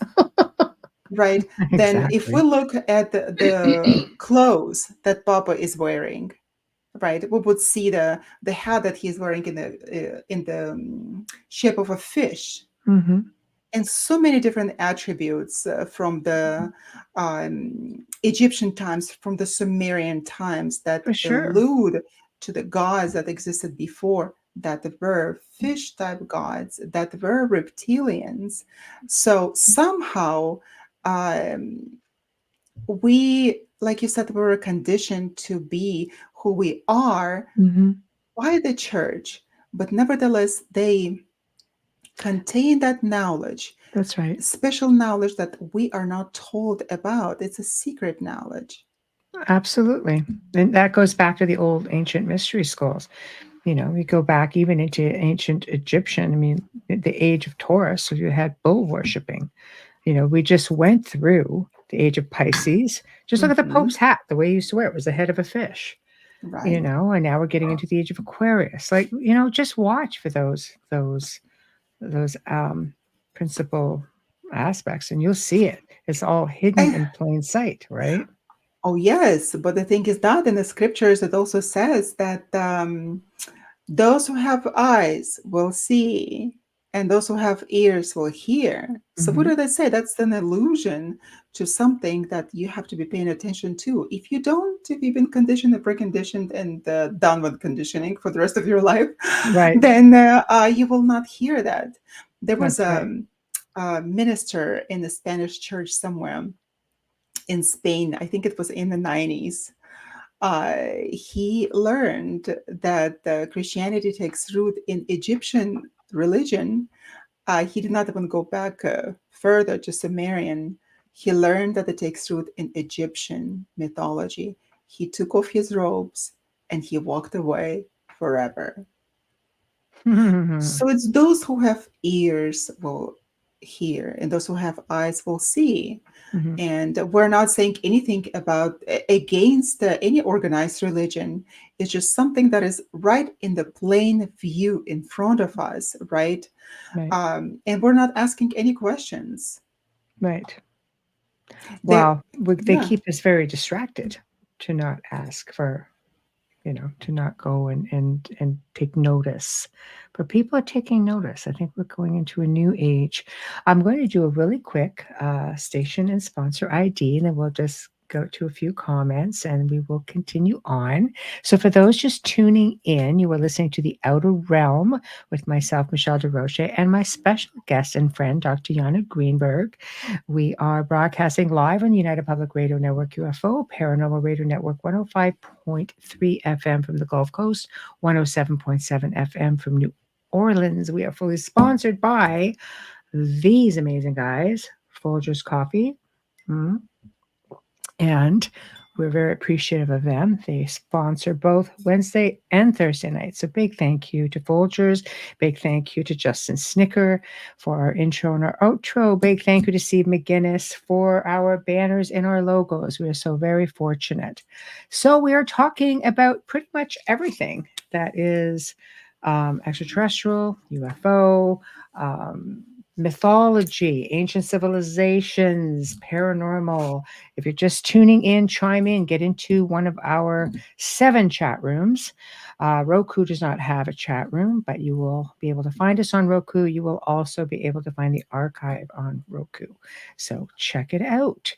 [SPEAKER 3] Right. Then if we
[SPEAKER 2] Exactly.
[SPEAKER 3] look at the clothes that Papa is wearing, right, we would see the hat that he's wearing in the shape of a fish,
[SPEAKER 2] Hmm.
[SPEAKER 3] and so many different attributes from the Egyptian times, from the Sumerian times, that
[SPEAKER 2] For sure.
[SPEAKER 3] allude to the gods that existed before, that were fish type gods, that were reptilians. So somehow um, we, like you said, we were conditioned to be who we are
[SPEAKER 2] Hmm.
[SPEAKER 3] by the church, but nevertheless, they contain that knowledge,
[SPEAKER 2] That's right.
[SPEAKER 3] special knowledge that we are not told about. It's a secret knowledge.
[SPEAKER 2] Absolutely. And that goes back to the old ancient mystery schools. We go back even into ancient Egyptian. I mean, the age of Taurus, so you had bull worshiping. We just went through the age of Pisces. Just look at the
[SPEAKER 3] Hmm.
[SPEAKER 2] Pope's hat. The way he used to wear it was the head of a fish.
[SPEAKER 3] Right.
[SPEAKER 2] And now we're getting into the age of Aquarius. Like, just watch for those principal aspects, and you'll see it. It's all hidden
[SPEAKER 3] And,
[SPEAKER 2] in plain sight, right?
[SPEAKER 3] oh, yes. But the thing is that in the scriptures, it also says that those who have eyes will see, and those who have ears will hear. So what
[SPEAKER 2] Mm-hmm.
[SPEAKER 3] do they say? That's an allusion to something that you have to be paying attention to. If you don't, if you've been conditioned and preconditioned and done with conditioning for the rest of your life,
[SPEAKER 2] Right.
[SPEAKER 3] then you will not hear that. There was
[SPEAKER 2] That's right.
[SPEAKER 3] a minister in the Spanish church somewhere in Spain. I think it was in the 90s. He learned that Christianity takes root in Egyptian religion. He did not even go back further to Sumerian. He learned that it takes root in Egyptian mythology. He took off his robes and he walked away forever.
[SPEAKER 2] Mm-hmm.
[SPEAKER 3] So it's those who have ears will hear, and those who have eyes will see. And we're not saying anything about against any organized religion. It's just something that is right in the plain view in front of us, right?
[SPEAKER 2] Right.
[SPEAKER 3] And we're not asking any questions.
[SPEAKER 2] Right.
[SPEAKER 3] They,
[SPEAKER 2] Well, they
[SPEAKER 3] yeah.
[SPEAKER 2] keep us very distracted to not ask for, to not go and take notice. But people are taking notice. I think we're going into a new age. I'm going to do a really quick station and sponsor ID, and then we'll just go to a few comments and we will continue on. So, for those just tuning in, you are listening to The Outer Realm with myself, Michelle Desrochers, and my special guest and friend, Dr. Yana Greenberg. We are broadcasting live on the United Public Radio Network UFO, Paranormal Radio Network 105.3 FM from the Gulf Coast, 107.7 FM from New Orleans. We are fully sponsored by these amazing guys, Folgers Coffee. Mm, and we're very appreciative of them. They sponsor both Wednesday and Thursday nights. So big thank you to Folgers. Big thank you to Justin Snicker for our intro and our outro. Big thank you to Steve McGinnis for our banners and our logos. We are so very fortunate. So we are talking about pretty much everything that is extraterrestrial, UFO, mythology, ancient civilizations, paranormal. If you're just tuning in, chime in, get into one of our 7 chat rooms. Roku does not have a chat room, but you will be able to find us on Roku. You will also be able to find the archive on Roku. So check it out.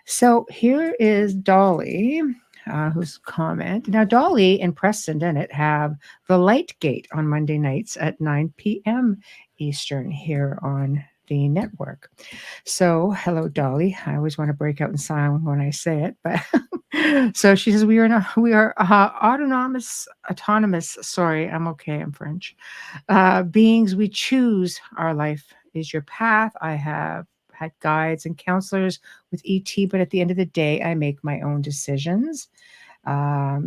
[SPEAKER 2] So here is Dolly. Whose comment. Now, Dolly and Preston Dennett have the Light Gate on Monday nights at 9 p.m. Eastern here on the network. So, hello, Dolly. I always want to break out in song when I say it, but so she says we are not, we are autonomous. Sorry, I'm okay. I'm French. Beings we choose. Our life is your path. I have had guides and counselors with ET, but at the end of the day, I make my own decisions.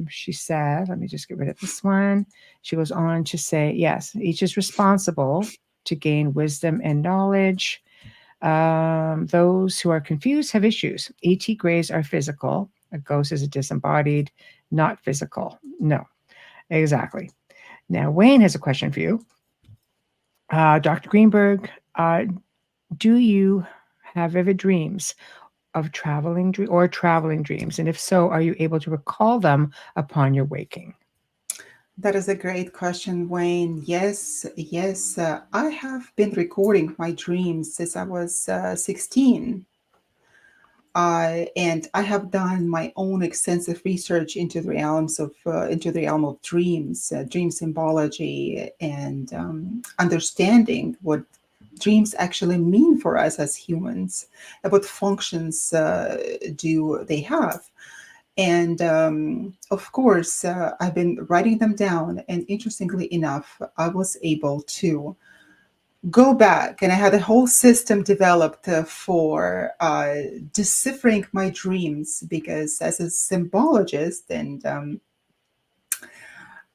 [SPEAKER 2] She said, let me just get rid of this one. She goes on to say, yes, each is responsible to gain wisdom and knowledge. Those who are confused have issues. ET grays are physical. A ghost is a disembodied, not physical. No, exactly. Now, Wayne has a question for you. Dr. Greenberg, do you have vivid dreams of traveling dreams? And if so, are you able to recall them upon your waking?
[SPEAKER 3] That is a great question, Wayne. Yes, yes. I have been recording my dreams since I was 16. And I have done my own extensive research into the realm of dreams, dream symbology, and understanding what dreams actually mean for us as humans, and what functions do they have. And of course, I've been writing them down. And interestingly enough, I was able to go back and I had a whole system developed for deciphering my dreams, because as a symbologist, and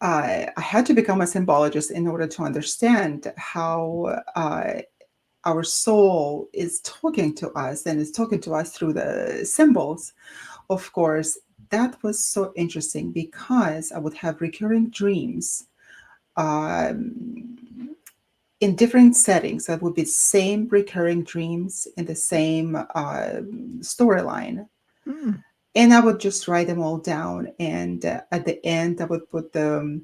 [SPEAKER 3] I had to become a symbologist in order to understand how our soul is talking to us, and is talking to us through the symbols. Of course, that was so interesting because I would have recurring dreams. In different settings, that would be same recurring dreams in the same storyline,
[SPEAKER 2] Mm.
[SPEAKER 3] and I would just write them all down. And at the end, I would put the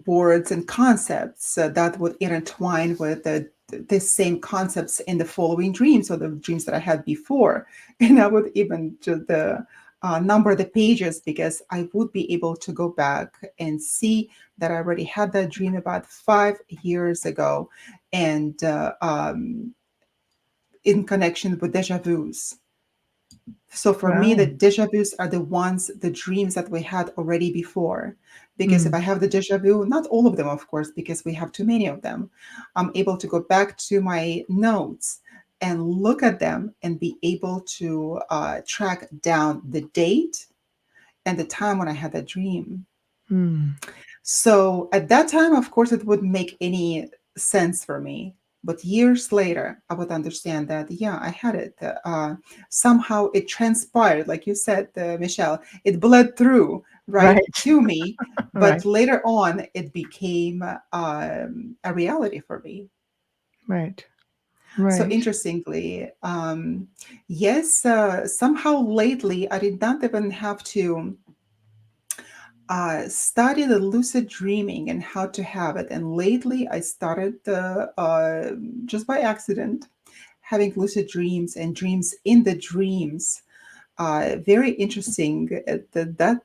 [SPEAKER 3] words and concepts that would intertwine with the same concepts in the following dreams, or the dreams that I had before. And I would even just number the pages, because I would be able to go back and see that I already had that dream about 5 years ago, and in connection with deja vus. So for me, the
[SPEAKER 2] Wow.
[SPEAKER 3] deja vus are the dreams that we had already before. Because if
[SPEAKER 2] Mm.
[SPEAKER 3] I have the deja vu, not all of them, of course, because we have too many of them, I'm able to go back to my notes and look at them and be able to track down the date and the time when I had that dream.
[SPEAKER 2] Mm.
[SPEAKER 3] So at that time, of course, it wouldn't make any sense for me. But years later, I would understand that, yeah, I had it. Somehow it transpired, like you said, Michelle, it bled through, right,
[SPEAKER 2] Right.
[SPEAKER 3] to me.
[SPEAKER 2] Right.
[SPEAKER 3] But later on, it became a reality for me.
[SPEAKER 2] Right.
[SPEAKER 3] So
[SPEAKER 2] Right.
[SPEAKER 3] interestingly, yes, somehow lately, I did not even have to study the lucid dreaming and how to have it. And lately, I started just by accident having lucid dreams and dreams in the dreams. Very interesting. That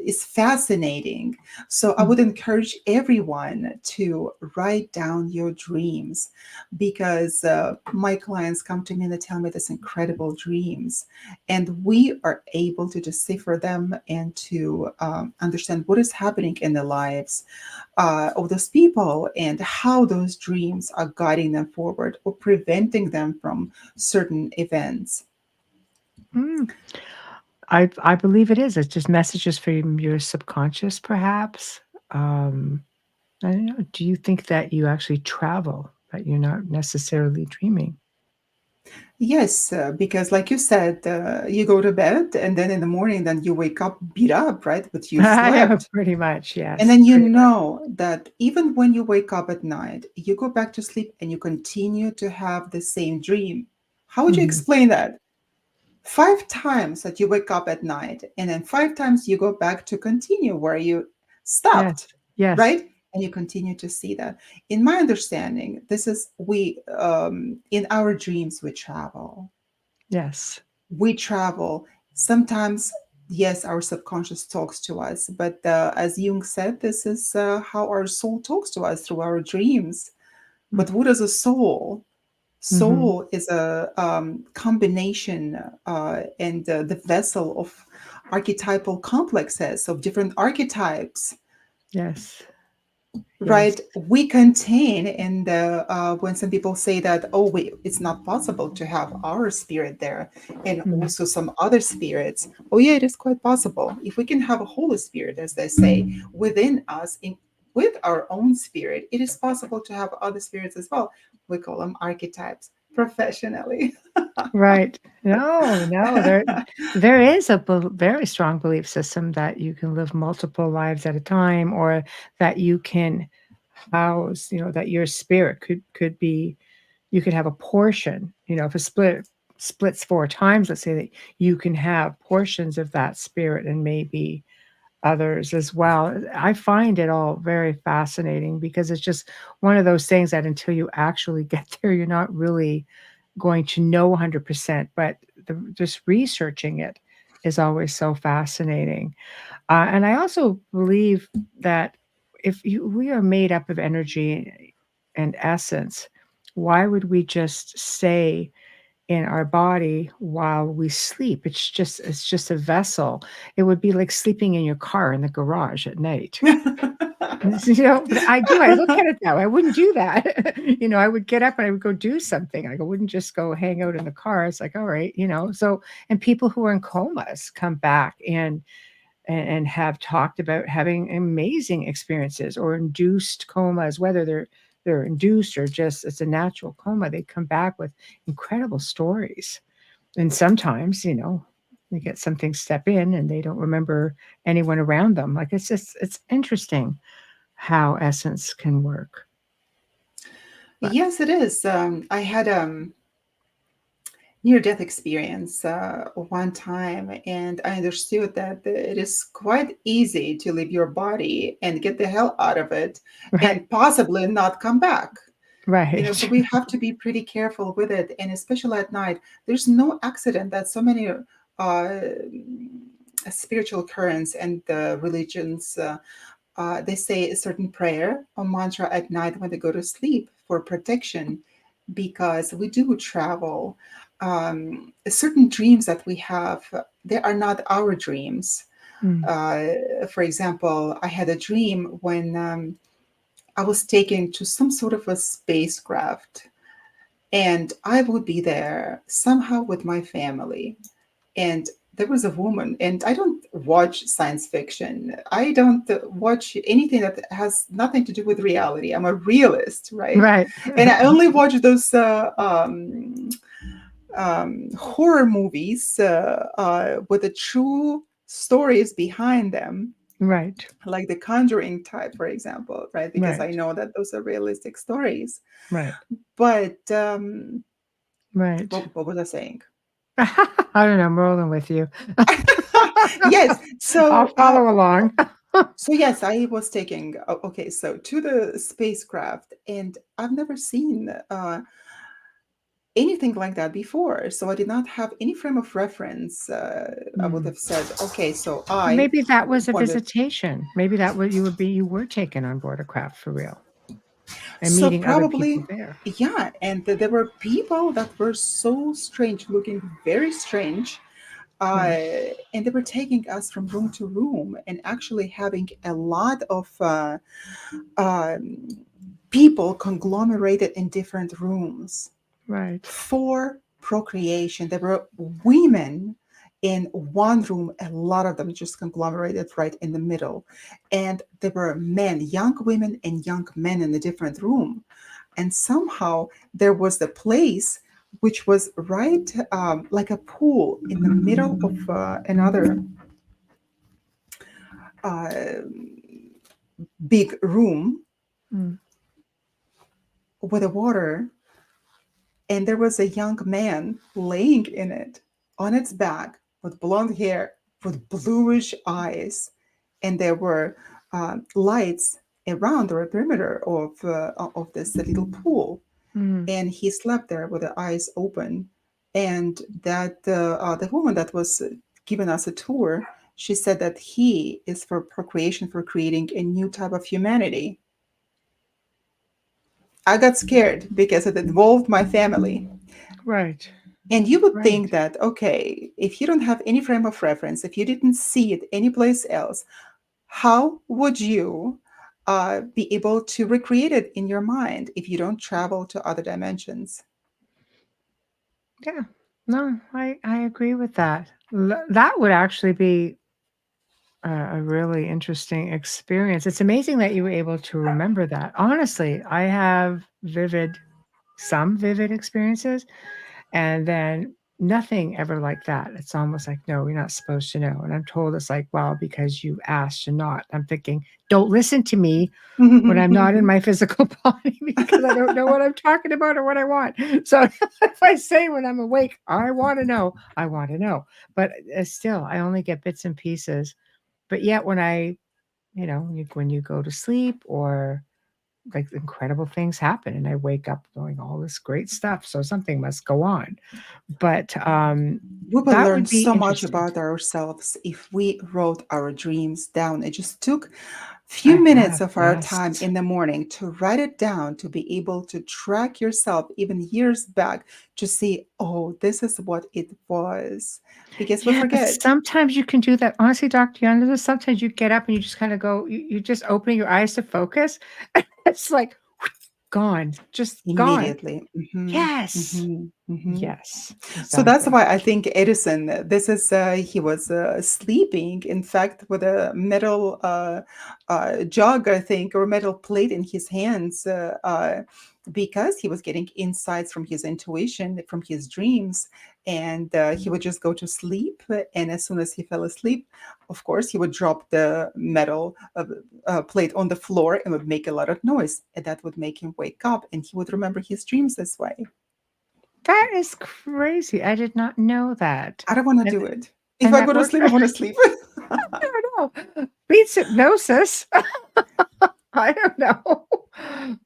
[SPEAKER 3] is fascinating. So I
[SPEAKER 2] Mm.
[SPEAKER 3] would encourage everyone to write down your dreams, because my clients come to me and they tell me this incredible dreams, and we are able to decipher them and to understand what is happening in the lives of those people, and how those dreams are guiding them forward or preventing them from certain events.
[SPEAKER 2] Mm. I believe it is. It's just messages from your subconscious, perhaps. Um, I don't know. Do you think that you actually travel, that you're not necessarily dreaming?
[SPEAKER 3] Yes, because like you said, you go to bed and then in the morning, then you wake up beat up, right? But you
[SPEAKER 2] Yeah,
[SPEAKER 3] slept.
[SPEAKER 2] pretty much.
[SPEAKER 3] And
[SPEAKER 2] Yes,
[SPEAKER 3] then you
[SPEAKER 2] pretty much.
[SPEAKER 3] know that even when you wake up at night, you go back to sleep and you continue to have the same dream. How would you
[SPEAKER 2] Mhm.
[SPEAKER 3] explain that? 5 times that you wake up at night, and then 5 times you go back to continue where you
[SPEAKER 2] Yes.
[SPEAKER 3] stopped,
[SPEAKER 2] Yes.
[SPEAKER 3] right? And you continue to see that. In my understanding, this is we in our dreams we travel.
[SPEAKER 2] Yes.
[SPEAKER 3] We travel. Sometimes, yes, our subconscious talks to us, but as Jung said, this is how our soul talks to us through our dreams. But what is a soul?
[SPEAKER 2] Mm-hmm.
[SPEAKER 3] Soul is a combination and the vessel of archetypal complexes of different archetypes,
[SPEAKER 2] Yes. Yes.
[SPEAKER 3] right? We contain in the when some people say that, oh wait, it's not possible to have our spirit there and
[SPEAKER 2] Mm.
[SPEAKER 3] also some other spirits. Oh yeah, it is quite possible. If we can have a Holy Spirit, as they say, within us, in with our own spirit, it is possible to have other spirits as well. We call them archetypes professionally.
[SPEAKER 2] Right. No, no, there is a very strong belief system that you can live multiple lives at a time, or that you can house, that your spirit could be, you could have a portion, if a splits four times, let's say, that you can have portions of that spirit and maybe others as well. I find it all very fascinating, because it's just one of those things that until you actually get there, you're not really going to know 100%, but just researching it is always so fascinating. And I also believe that we are made up of energy and essence, why would we just stay in our body while we sleep? It's just a vessel. It would be like sleeping in your car in the garage at night. But I do. I look at it that way. I wouldn't do that. I would get up and I would go do something. I wouldn't just go hang out in the car. It's like, all right. So, and people who are in comas come back and have talked about having amazing experiences, or induced comas, whether they're induced or just it's a natural coma. They come back with incredible stories. And sometimes, they get something step in and they don't remember anyone around them. Like, it's interesting how essence can work. But
[SPEAKER 3] Yes, it is. I had near-death experience one time, and I understood that it is quite easy to leave your body and get the hell out of it,
[SPEAKER 2] Right.
[SPEAKER 3] and possibly not come back. So
[SPEAKER 2] Right.
[SPEAKER 3] we have to be pretty careful with it, and especially at night. There's no accident that so many spiritual currents and religions they say a certain prayer or mantra at night when they go to sleep for protection, because we do travel. Certain dreams that we have, they are not our dreams.
[SPEAKER 2] Mm.
[SPEAKER 3] For example, I had a dream when I was taken to some sort of a spacecraft, and I would be there somehow with my family. And there was a woman, and I don't watch science fiction. I don't watch anything that has nothing to do with reality. I'm a realist, right?
[SPEAKER 2] Right.
[SPEAKER 3] And I only watch those horror movies with the true stories behind them,
[SPEAKER 2] Right.
[SPEAKER 3] like the Conjuring type, for example, right? Because I
[SPEAKER 2] Right.
[SPEAKER 3] know that those are realistic stories.
[SPEAKER 2] Right.
[SPEAKER 3] But
[SPEAKER 2] Right.
[SPEAKER 3] what was I saying?
[SPEAKER 2] I don't know. I'm rolling with you.
[SPEAKER 3] Yes.
[SPEAKER 2] I'll
[SPEAKER 3] So,
[SPEAKER 2] follow along.
[SPEAKER 3] so yes, I was taking okay, so to the spacecraft, and I've never seen anything like that before. So I did not have any frame of reference. I would
[SPEAKER 2] Mm.
[SPEAKER 3] have said, okay, so
[SPEAKER 2] Well,
[SPEAKER 3] I
[SPEAKER 2] maybe that was a
[SPEAKER 3] wanted.
[SPEAKER 2] visitation. Maybe that what you were taken on board a craft for real and
[SPEAKER 3] So
[SPEAKER 2] meeting other people
[SPEAKER 3] probably,
[SPEAKER 2] there.
[SPEAKER 3] yeah, and there were people that were so strange, looking very strange.
[SPEAKER 2] Right.
[SPEAKER 3] And they were taking us from room to room and actually having a lot of um, people conglomerated in different rooms
[SPEAKER 2] Right.
[SPEAKER 3] for procreation. There were women in one room, a lot of them just conglomerated right in the middle. And there were men, young women and young men in a different room. And somehow there was the place which was right like a pool in the middle of another uh, big room
[SPEAKER 2] Mm.
[SPEAKER 3] with the water, and there was a young man laying in it on its back with blonde hair, with bluish eyes, and there were lights around the perimeter of this little pool,
[SPEAKER 2] Mm.
[SPEAKER 3] and he slept there with the eyes open. And that the woman that was giving us a tour, she said that he is for procreation, for creating a new type of humanity. I got scared because it involved my family.
[SPEAKER 2] Right.
[SPEAKER 3] And you would
[SPEAKER 2] Right.
[SPEAKER 3] think that, okay, if you don't have any frame of reference, if you didn't see it anyplace else, how would you be able to recreate it in your mind if you don't travel to other dimensions?
[SPEAKER 2] Yeah. No, I agree with that. That would actually be a really interesting experience. It's amazing that you were able to remember that. Honestly, I have some vivid experiences, and then nothing ever like that. It's almost like, no, you're not supposed to know. And I'm told it's like, well, because you asked and not. I'm thinking, don't listen to me when I'm not in my physical body because I don't know what I'm talking about or what I want. So if I say when I'm awake, I want to know, I want to know. But still, I only get bits and pieces. But yet, when you go to sleep or like incredible things happen and I wake up going all this great stuff. So something must go on. But
[SPEAKER 3] We will
[SPEAKER 2] that
[SPEAKER 3] learn
[SPEAKER 2] would be
[SPEAKER 3] so much
[SPEAKER 2] interesting.
[SPEAKER 3] about ourselves if we wrote our dreams down. It just took
[SPEAKER 2] I
[SPEAKER 3] few minutes
[SPEAKER 2] have,
[SPEAKER 3] of our
[SPEAKER 2] yes.
[SPEAKER 3] time in the morning to write it down, to be able to track yourself even years back to see, oh, this is what it was. Because we
[SPEAKER 2] Yeah, but
[SPEAKER 3] forget.
[SPEAKER 2] sometimes you can do that. Honestly, Dr. Yonder, sometimes you get up and you just kind of go, you just open your eyes to focus. And it's like gone, just gone.
[SPEAKER 3] Immediately.
[SPEAKER 2] Yes. Yes,
[SPEAKER 3] So that's
[SPEAKER 2] exactly.
[SPEAKER 3] why I think Edison, this is, he was sleeping, in fact, with a metal jug, I think, or metal plate in his hands, because he was getting insights from his intuition, from his dreams. And he would just go to sleep. And as soon as he fell asleep, of course, he would drop the metal plate on the floor and would make a lot of noise. And that would make him wake up. And he would remember his dreams this way.
[SPEAKER 2] That is crazy. I did not know that.
[SPEAKER 3] I don't want to
[SPEAKER 2] And
[SPEAKER 3] do it. If
[SPEAKER 2] and
[SPEAKER 3] I
[SPEAKER 2] that
[SPEAKER 3] go to
[SPEAKER 2] works.
[SPEAKER 3] sleep, I want to sleep.
[SPEAKER 2] I don't know. Beats hypnosis. I don't know.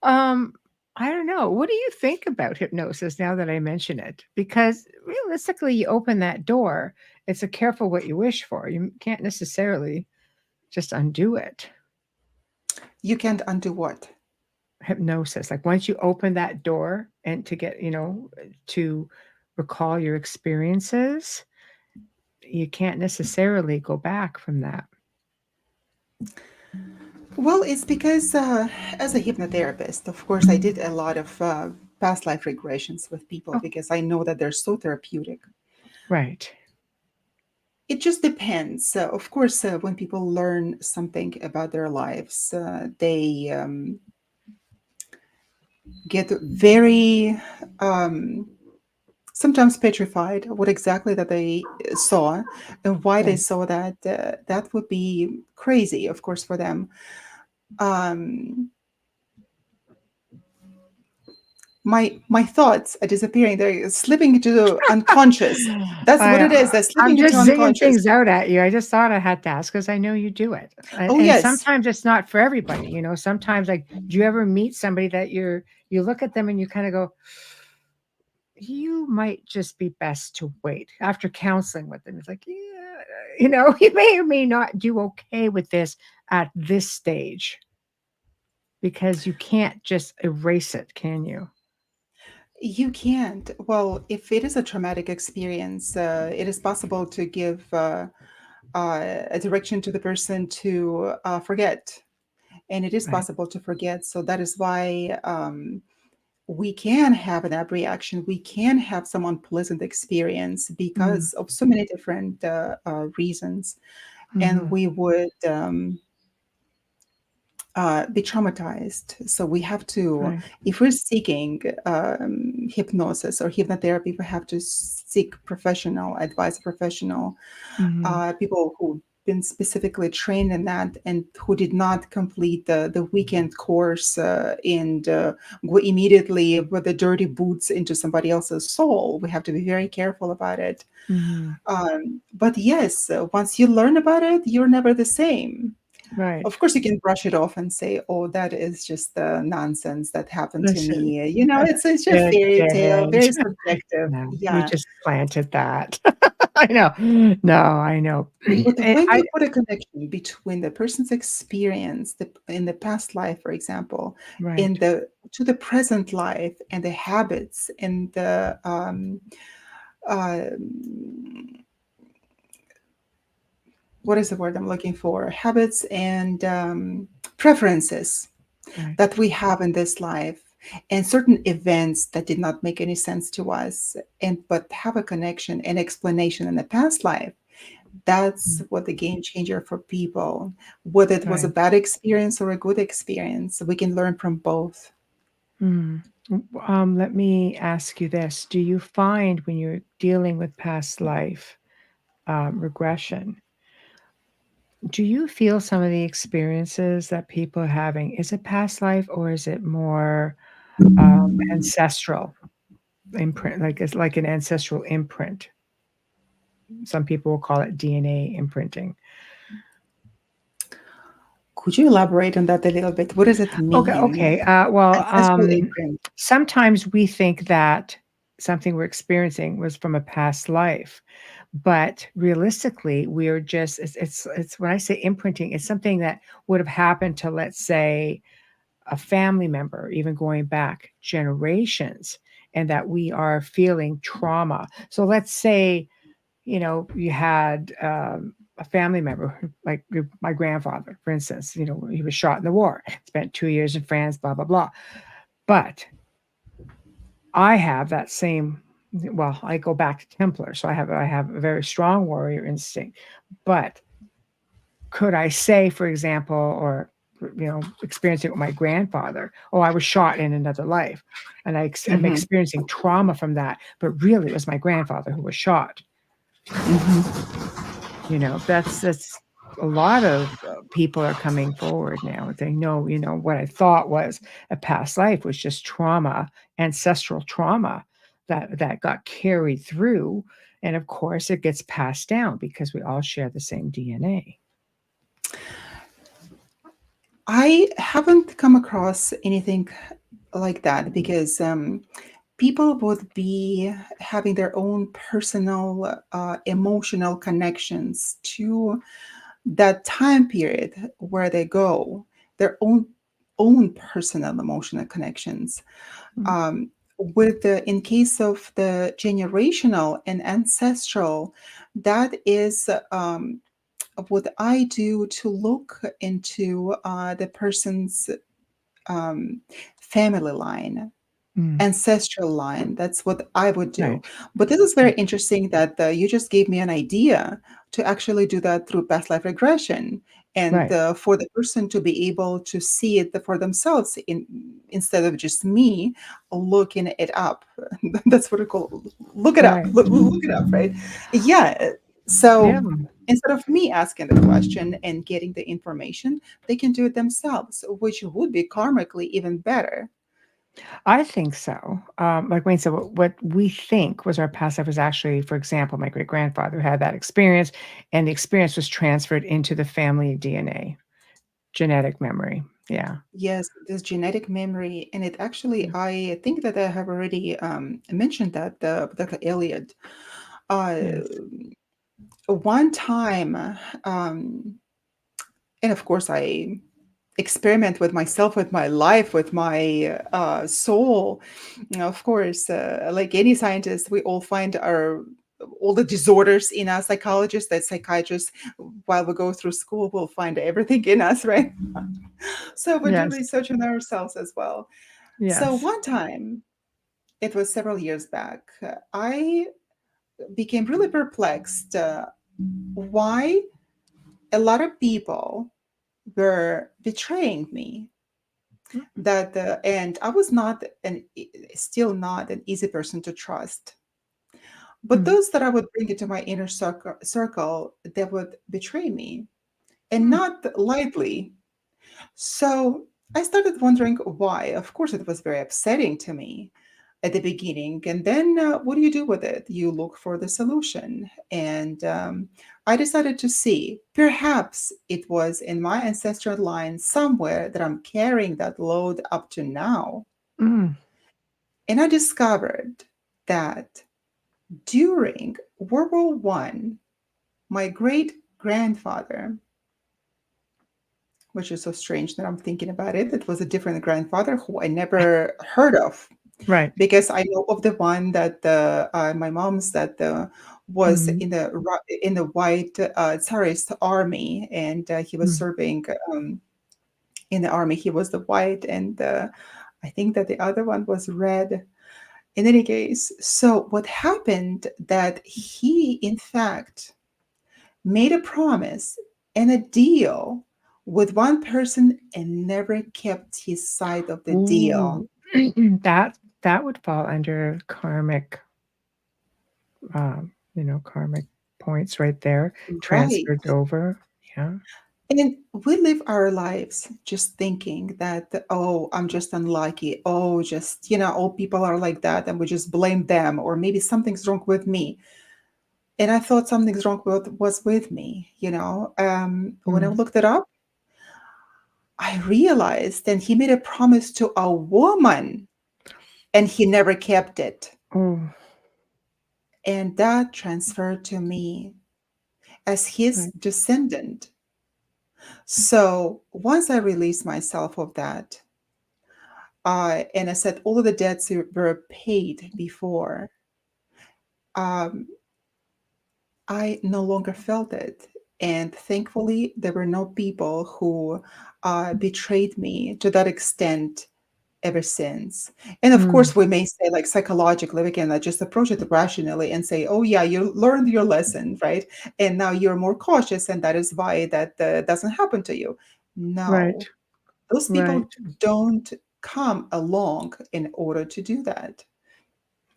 [SPEAKER 2] Um, I don't know. What do you think about hypnosis now that I mention it? Because realistically, you open that door, it's a careful what you wish for. You can't necessarily just undo it.
[SPEAKER 3] You can't undo what?
[SPEAKER 2] Hypnosis. Like once you open that door and to get, to recall your experiences, you can't necessarily go back from that.
[SPEAKER 3] Well, it's because as a hypnotherapist, of course, I did a lot of past life regressions with people
[SPEAKER 2] Oh,
[SPEAKER 3] because I know that they're so therapeutic.
[SPEAKER 2] right.
[SPEAKER 3] It just depends. Of course, when people learn something about their lives, they get very sometimes petrified what exactly that they saw and why they
[SPEAKER 2] Right.
[SPEAKER 3] saw that. That would be crazy, of course, for them. Um, my thoughts are disappearing. They're slipping into the unconscious. That's what
[SPEAKER 2] I,
[SPEAKER 3] it is. They're
[SPEAKER 2] I'm
[SPEAKER 3] slipping into
[SPEAKER 2] just zinging
[SPEAKER 3] unconscious.
[SPEAKER 2] things out at you. I just thought I had to ask because I know you do it. And,
[SPEAKER 3] Oh
[SPEAKER 2] and
[SPEAKER 3] yes,
[SPEAKER 2] sometimes it's not for everybody. Sometimes like, do you ever meet somebody that you look at them and you kind of go, you might just be best to wait after counseling with them. It's like, yeah, you may or may not do okay with this at this stage because you can't just erase it, can you?
[SPEAKER 3] you can't. Well, if it is a traumatic experience, it is possible to give a direction to the person to forget, and it is
[SPEAKER 2] Right.
[SPEAKER 3] possible to forget. So that is why we can have an abreaction. We can have some unpleasant experience
[SPEAKER 2] Mm,
[SPEAKER 3] because of so many different reasons, and
[SPEAKER 2] mhm.
[SPEAKER 3] we would be traumatized. So we have to,
[SPEAKER 2] Right.
[SPEAKER 3] if we're seeking hypnosis or hypnotherapy, we have to seek professional advice, professional
[SPEAKER 2] Mhm.
[SPEAKER 3] people who've been specifically trained in that and who did not complete the weekend course and go immediately with the dirty boots into somebody else's soul. We have to be very careful about it.
[SPEAKER 2] Mhm.
[SPEAKER 3] But yes, once you learn about it, you're never the same.
[SPEAKER 2] Right.
[SPEAKER 3] Of course, you can brush it off and say, "Oh, that is just nonsense that happened to
[SPEAKER 2] Listen,
[SPEAKER 3] me." You know, it's just
[SPEAKER 2] it
[SPEAKER 3] fairy tale,
[SPEAKER 2] did.
[SPEAKER 3] very subjective.
[SPEAKER 2] No, you
[SPEAKER 3] Yeah,
[SPEAKER 2] just planted that. I know. No, I know.
[SPEAKER 3] but when
[SPEAKER 2] I
[SPEAKER 3] you put a connection between the person's experience in the past life, for example, in
[SPEAKER 2] right.
[SPEAKER 3] the to the present life, and the habits and the uh, what is the word I'm looking for? Habits and preferences
[SPEAKER 2] Right.
[SPEAKER 3] that we have in this life, and certain events that did not make any sense to us and but have a connection and explanation in the past life. That's
[SPEAKER 2] Mm,
[SPEAKER 3] what the game changer for people. Whether it was a
[SPEAKER 2] right.
[SPEAKER 3] bad experience or a good experience, we can learn from both.
[SPEAKER 2] Mm. Let me ask you this. Do you find when you're dealing with past life regression, do you feel some of the experiences that people are having, is it past life or is it more ancestral imprint, like it's like an ancestral imprint? Some people will call it DNA imprinting.
[SPEAKER 3] Could you elaborate on that a little bit? What does it
[SPEAKER 2] Okay,
[SPEAKER 3] mean?
[SPEAKER 2] okay. Well,
[SPEAKER 3] Ancestral imprint.
[SPEAKER 2] sometimes we think that something we're experiencing was from a past life, but realistically, we're just it's when I say imprinting, it's something that would have happened to, let's say, a family member, even going back generations, and that we are feeling trauma. So let's say you had a family member, like my grandfather, for instance, he was shot in the war, spent 2 years in France, blah, blah, blah. But I have that same, well, I go back to Templar, so I have a very strong warrior instinct. But could I say, for example, or experiencing it with my grandfather, oh, I was shot in another life, and I'm
[SPEAKER 3] Mhm,
[SPEAKER 2] experiencing trauma from that, but really it was my grandfather who was shot.
[SPEAKER 3] mhm.
[SPEAKER 2] That's a lot of people are coming forward now. They know, what I thought was a past life was just trauma, ancestral trauma that got carried through, and of course it gets passed down because we all share the same DNA.
[SPEAKER 3] I haven't come across anything like that because people would be having their own personal emotional connections to that time period where they go, their own personal emotional connections.
[SPEAKER 2] Mm.
[SPEAKER 3] um, with the in case of the generational and ancestral, that is what I do to look into the person's um, family line,
[SPEAKER 2] Mm.
[SPEAKER 3] ancestral line. That's what I would do.
[SPEAKER 2] Right.
[SPEAKER 3] But this is very
[SPEAKER 2] Right.
[SPEAKER 3] interesting that you just gave me an idea to actually do that through past life regression, and
[SPEAKER 2] Right.
[SPEAKER 3] for the person to be able to see it for themselves instead of just me looking it up. That's what I call look it up.
[SPEAKER 2] Right.
[SPEAKER 3] Look it up, right? Yeah.
[SPEAKER 2] Yeah.
[SPEAKER 3] So instead of me asking the question and getting the information, they can do it themselves, which would be karmically even better.
[SPEAKER 2] I think so. Like Wayne said, what we think was our past life was actually, for example, my great grandfather had that experience, and the experience was transferred into the family DNA, genetic memory. Yeah.
[SPEAKER 3] Yes, this genetic memory, and it actually, I think that I have already mentioned that Dr. Elliot. Uh,
[SPEAKER 2] Yes.
[SPEAKER 3] one time, um, and of course, I experiment with myself, with my life, with my soul. You know, of course, like any scientist, we all find our all the disorders in us. Psychologists, that psychiatrists, while we go through school, will find everything in us, right? So we do
[SPEAKER 2] Yes.
[SPEAKER 3] research on ourselves as well. So
[SPEAKER 2] Yes.
[SPEAKER 3] one time, it was several years back, I became really perplexed why a lot of people were betraying me. That and I was not an still not an easy person to trust. But
[SPEAKER 2] Mm.
[SPEAKER 3] those that I would bring into my inner circle, they would betray me, and
[SPEAKER 2] Mm.
[SPEAKER 3] not lightly. So I started wondering why. Of course, it was very upsetting to me at the beginning. And then what do you do with it? You look for the solution. And I decided to see perhaps it was in my ancestral line somewhere that I'm carrying that load up to now.
[SPEAKER 2] Mm.
[SPEAKER 3] And I discovered that during World War One, my great grandfather, which is so strange that I'm thinking about it, it was a different grandfather who I never heard of,
[SPEAKER 2] Right.
[SPEAKER 3] because I know of the one that my mom's that was
[SPEAKER 2] Mhm.
[SPEAKER 3] in the white Tsarist army, and he was
[SPEAKER 2] Mm.
[SPEAKER 3] serving in the army. He was the white, and I think that the other one was red. In any case, so what happened that he, in fact, made a promise and a deal with one person and never kept his side of the deal.
[SPEAKER 2] Ooh. That that would fall under karmic, karmic points right there,
[SPEAKER 3] Right.
[SPEAKER 2] transferred over. Yeah.
[SPEAKER 3] And we live our lives just thinking that, oh, I'm just unlucky. Oh, just, all people are like that. And we just blame them, or maybe something's wrong with me. And I thought something's wrong was with me. When I
[SPEAKER 2] Mm.
[SPEAKER 3] looked it up, I realized that he made a promise to a woman and he never kept it.
[SPEAKER 2] Oh,
[SPEAKER 3] And that transferred to me as his
[SPEAKER 2] right.
[SPEAKER 3] descendant. So once I released myself of that, and I said all of the debts were paid before, um, I no longer felt it. And thankfully, there were no people who betrayed me to that extent ever since. And of
[SPEAKER 2] Mm.
[SPEAKER 3] course, we may say, like, psychologically, we can just approach it rationally and say, oh, yeah, you learned your lesson, right? And now you're more cautious, and that is why that doesn't happen to you.
[SPEAKER 2] Right.
[SPEAKER 3] No, those
[SPEAKER 2] Right.
[SPEAKER 3] people don't come along in order to do that.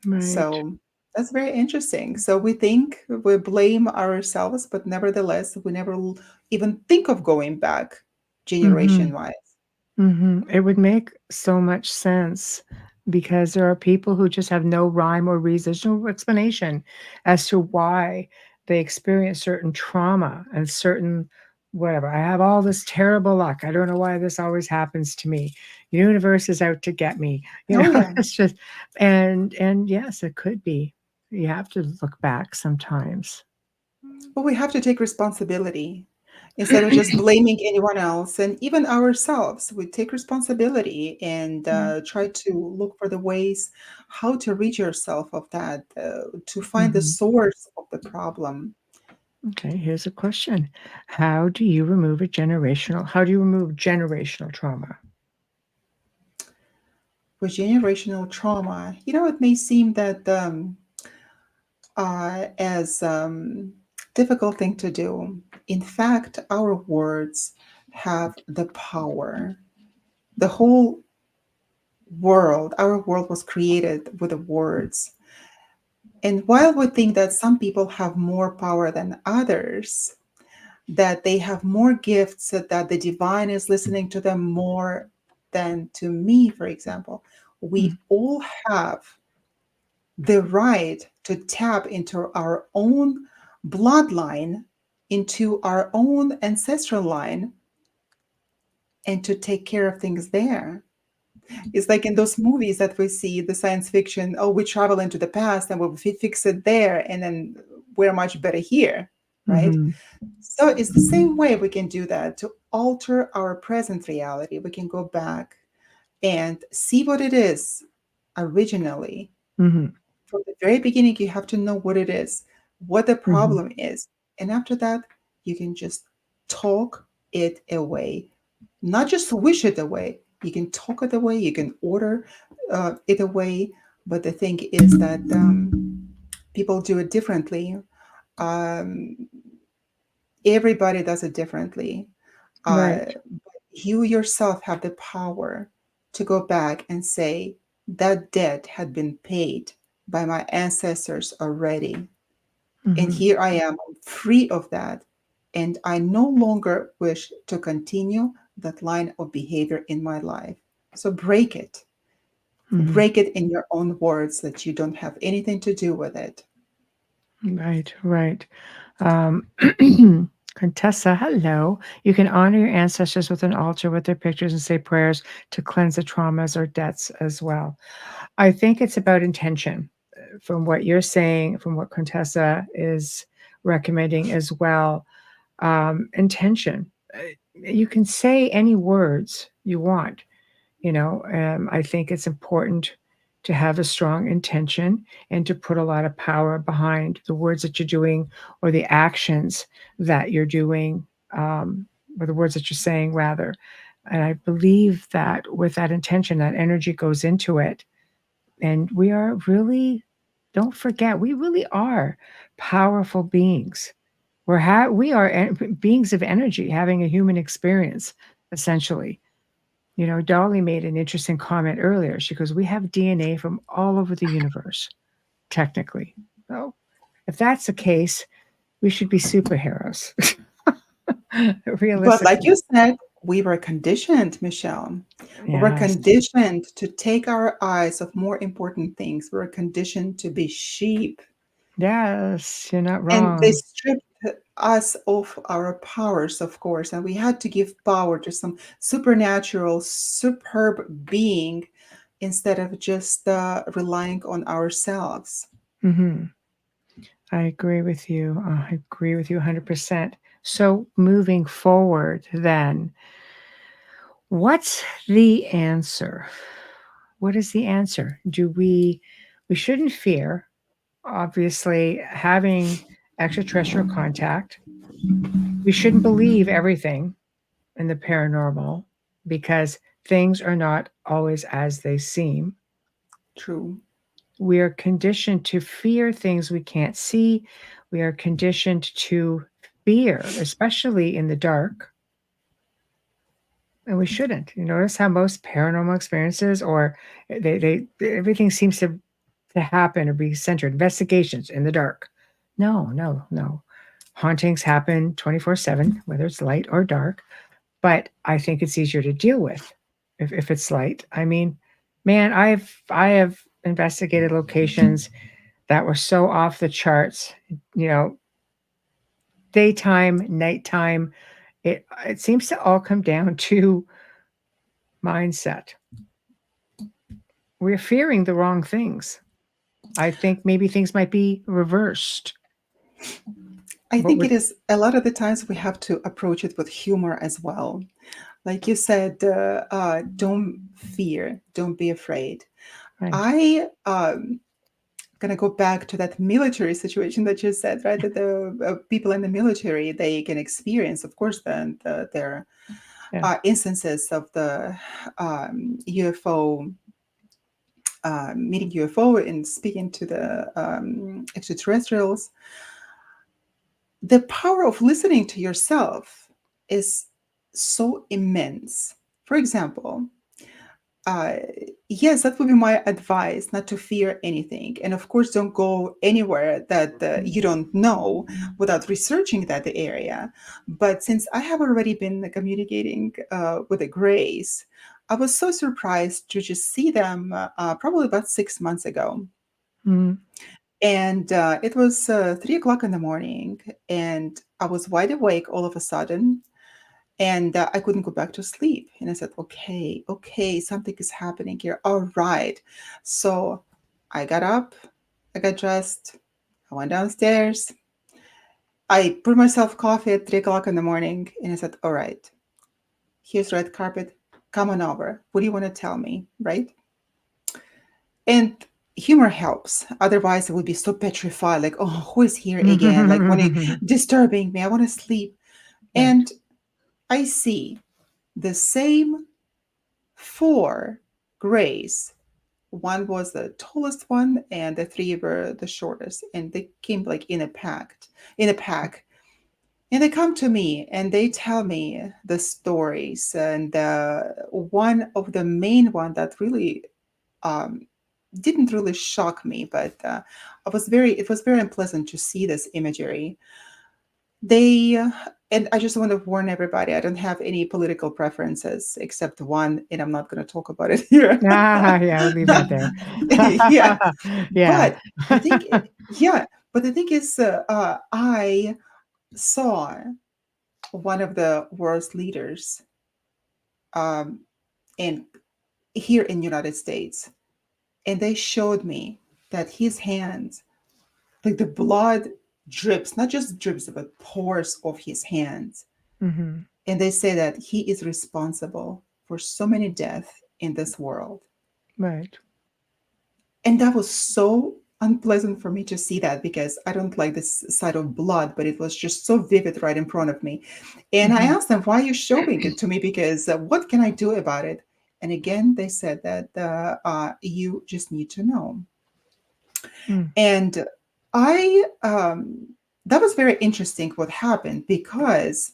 [SPEAKER 2] Right.
[SPEAKER 3] So that's very interesting. So we think we blame ourselves, but nevertheless, we never even think of going back
[SPEAKER 2] Mhm.
[SPEAKER 3] generation wise.
[SPEAKER 2] Mhm. It would make so much sense. because there are people who just have no rhyme or reason. There's no explanation as to why they experience certain trauma and certain whatever. I have all this terrible luck. I don't know why this always happens to me. The universe is out to get me.
[SPEAKER 3] Oh yeah.
[SPEAKER 2] It's just and yes, it could be. You have to look back sometimes.
[SPEAKER 3] But we have to take responsibility instead of just blaming anyone else and even ourselves. We take responsibility and try to look for the ways how to rid yourself of that, to find the
[SPEAKER 2] Mhm.
[SPEAKER 3] source of the problem.
[SPEAKER 2] Okay, here's a question. How do you remove generational trauma?
[SPEAKER 3] With generational trauma, it may seem that as difficult thing to do. In fact, our words have the power. The whole world, our world was created with the words. And while we think that some people have more power than others, that they have more gifts, that the divine is listening to them more than to me, for example, we all have the right to tap into our own bloodline, into our own ancestral line, and to take care of things there. It's like in those movies that we see, the science fiction, oh, we travel into the past and we'll fix it there, and then we're much better here, right?
[SPEAKER 2] Mm-hmm.
[SPEAKER 3] So it's the same way we can do that to alter our present reality. We can go back and see what it is originally.
[SPEAKER 2] Mm-hmm.
[SPEAKER 3] From the very beginning, you have to know what it is, what the
[SPEAKER 2] Mm-hmm.
[SPEAKER 3] problem is. And after that, you can just talk it away. Not just wish it away. You can talk it away, you can order it away. But the thing is that people do it differently. Um, Everybody does it differently.
[SPEAKER 2] Right.
[SPEAKER 3] But you yourself have the power to go back and say, that debt had been paid by my ancestors already. And
[SPEAKER 2] Mm-hmm.
[SPEAKER 3] here I am, free of that. And I no longer wish to continue that line of behavior in my life. So break it.
[SPEAKER 2] Mm-hmm.
[SPEAKER 3] Break it in your own words that you don't have anything to do with it.
[SPEAKER 2] Right, right. Um, Contessa, hello. You can honor your ancestors with an altar with their pictures and say prayers to cleanse the traumas or debts as well. I think it's about intention. From what you're saying, from what Contessa is recommending as well, intention. You can say any words you want. I think it's important to have a strong intention and to put a lot of power behind the words that you're doing or the actions that you're doing, or the words that you're saying, rather. And I believe that with that intention, that energy goes into it. And we are really, don't forget, we really are powerful beings. We are beings of energy having a human experience, essentially. Dolly made an interesting comment earlier. She goes, we have DNA from all over the universe, technically. So if that's the case, we should be superheroes.
[SPEAKER 3] But like
[SPEAKER 2] Realistically.
[SPEAKER 3] you said, we were conditioned, Michelle. We were
[SPEAKER 2] Yes.
[SPEAKER 3] conditioned to take our eyes off more important things. We were conditioned to be sheep.
[SPEAKER 2] Yes, you're not
[SPEAKER 3] And they
[SPEAKER 2] wrong.
[SPEAKER 3] stripped us of our powers, of course, and we had to give power to some supernatural, superb being instead of just relying on ourselves.
[SPEAKER 2] Hmm. I agree with you. I agree with you 100%. So moving forward, then, what's the answer? What is the answer? We shouldn't fear, obviously, having extraterrestrial contact. We shouldn't believe everything in the paranormal because things are not always as they seem.
[SPEAKER 3] True.
[SPEAKER 2] We are conditioned to fear things we can't see. We are conditioned to fear, especially in the dark. And we shouldn't. You notice how most paranormal experiences, or they everything seems to happen or be centered. Investigations in the dark. No, no, no. Hauntings happen 24/7, whether it's light or dark. But I think it's easier to deal with if it's light. I mean, Man, I have investigated locations that were so off the charts. You know, daytime, nighttime. It seems to all come down to mindset. We're fearing the wrong things. I think maybe things might be reversed.
[SPEAKER 3] I
[SPEAKER 2] What
[SPEAKER 3] think
[SPEAKER 2] would
[SPEAKER 3] it is a lot of the times we have to approach it with humor as well. Like you said, don't fear, don't be afraid.
[SPEAKER 2] right?
[SPEAKER 3] I gonna go back to that military situation that you said, right? That the people in the military, they can experience, of course, their
[SPEAKER 2] Yeah.
[SPEAKER 3] instances of the UFO, meeting UFO and speaking to the extraterrestrials. The power of listening to yourself is so immense. For example, uh, yes, that would be my advice, not to fear anything. And of course, don't go anywhere that you don't know without researching that area. But since I have already been communicating with the Grays, I was so surprised to just see them probably about 6 months ago.
[SPEAKER 2] Mhm.
[SPEAKER 3] And it was 3 o'clock in the morning, and I was wide awake all of a sudden, and I couldn't go back to sleep. And I said, okay, something is happening here. All right. So I got up, I got dressed, I went downstairs, I put myself coffee at 3 o'clock in the morning, and I said, all right, here's red carpet. Come on over. What do you want to tell me? Right. And humor helps. Otherwise, it would be so petrified, like, oh, who is here again? Like, when it disturbing me, I want to sleep.
[SPEAKER 2] Right.
[SPEAKER 3] And I see the same four grays. One was the tallest one, and the three were the shortest. And they came like in a pack. And they come to me and they tell me the stories. And one of the main one that really um, didn't really shock me, but it was very unpleasant to see this imagery. They and I just want to warn everybody, I don't have any political preferences except one, and I'm not going to talk about it here.
[SPEAKER 2] Yeah, we'll leave that there.
[SPEAKER 3] Yeah,
[SPEAKER 2] Yeah.
[SPEAKER 3] but the thing, yeah, but the thing is, I saw one of the world's leaders um, in here in United States, and they showed me that his hands, like the blood drips, not just drips, but pours off his hands.
[SPEAKER 2] Mhm.
[SPEAKER 3] And they say that he is responsible for so many deaths in this world.
[SPEAKER 2] Right.
[SPEAKER 3] And that was so unpleasant for me to see that, because I don't like this side of blood, but it was just so vivid right in front of me. And I
[SPEAKER 2] Mhm.
[SPEAKER 3] asked them, why are you showing it to me? Because what can I do about it? And again, they said that you just need to know.
[SPEAKER 2] Mm.
[SPEAKER 3] And I, that was very interesting what happened, because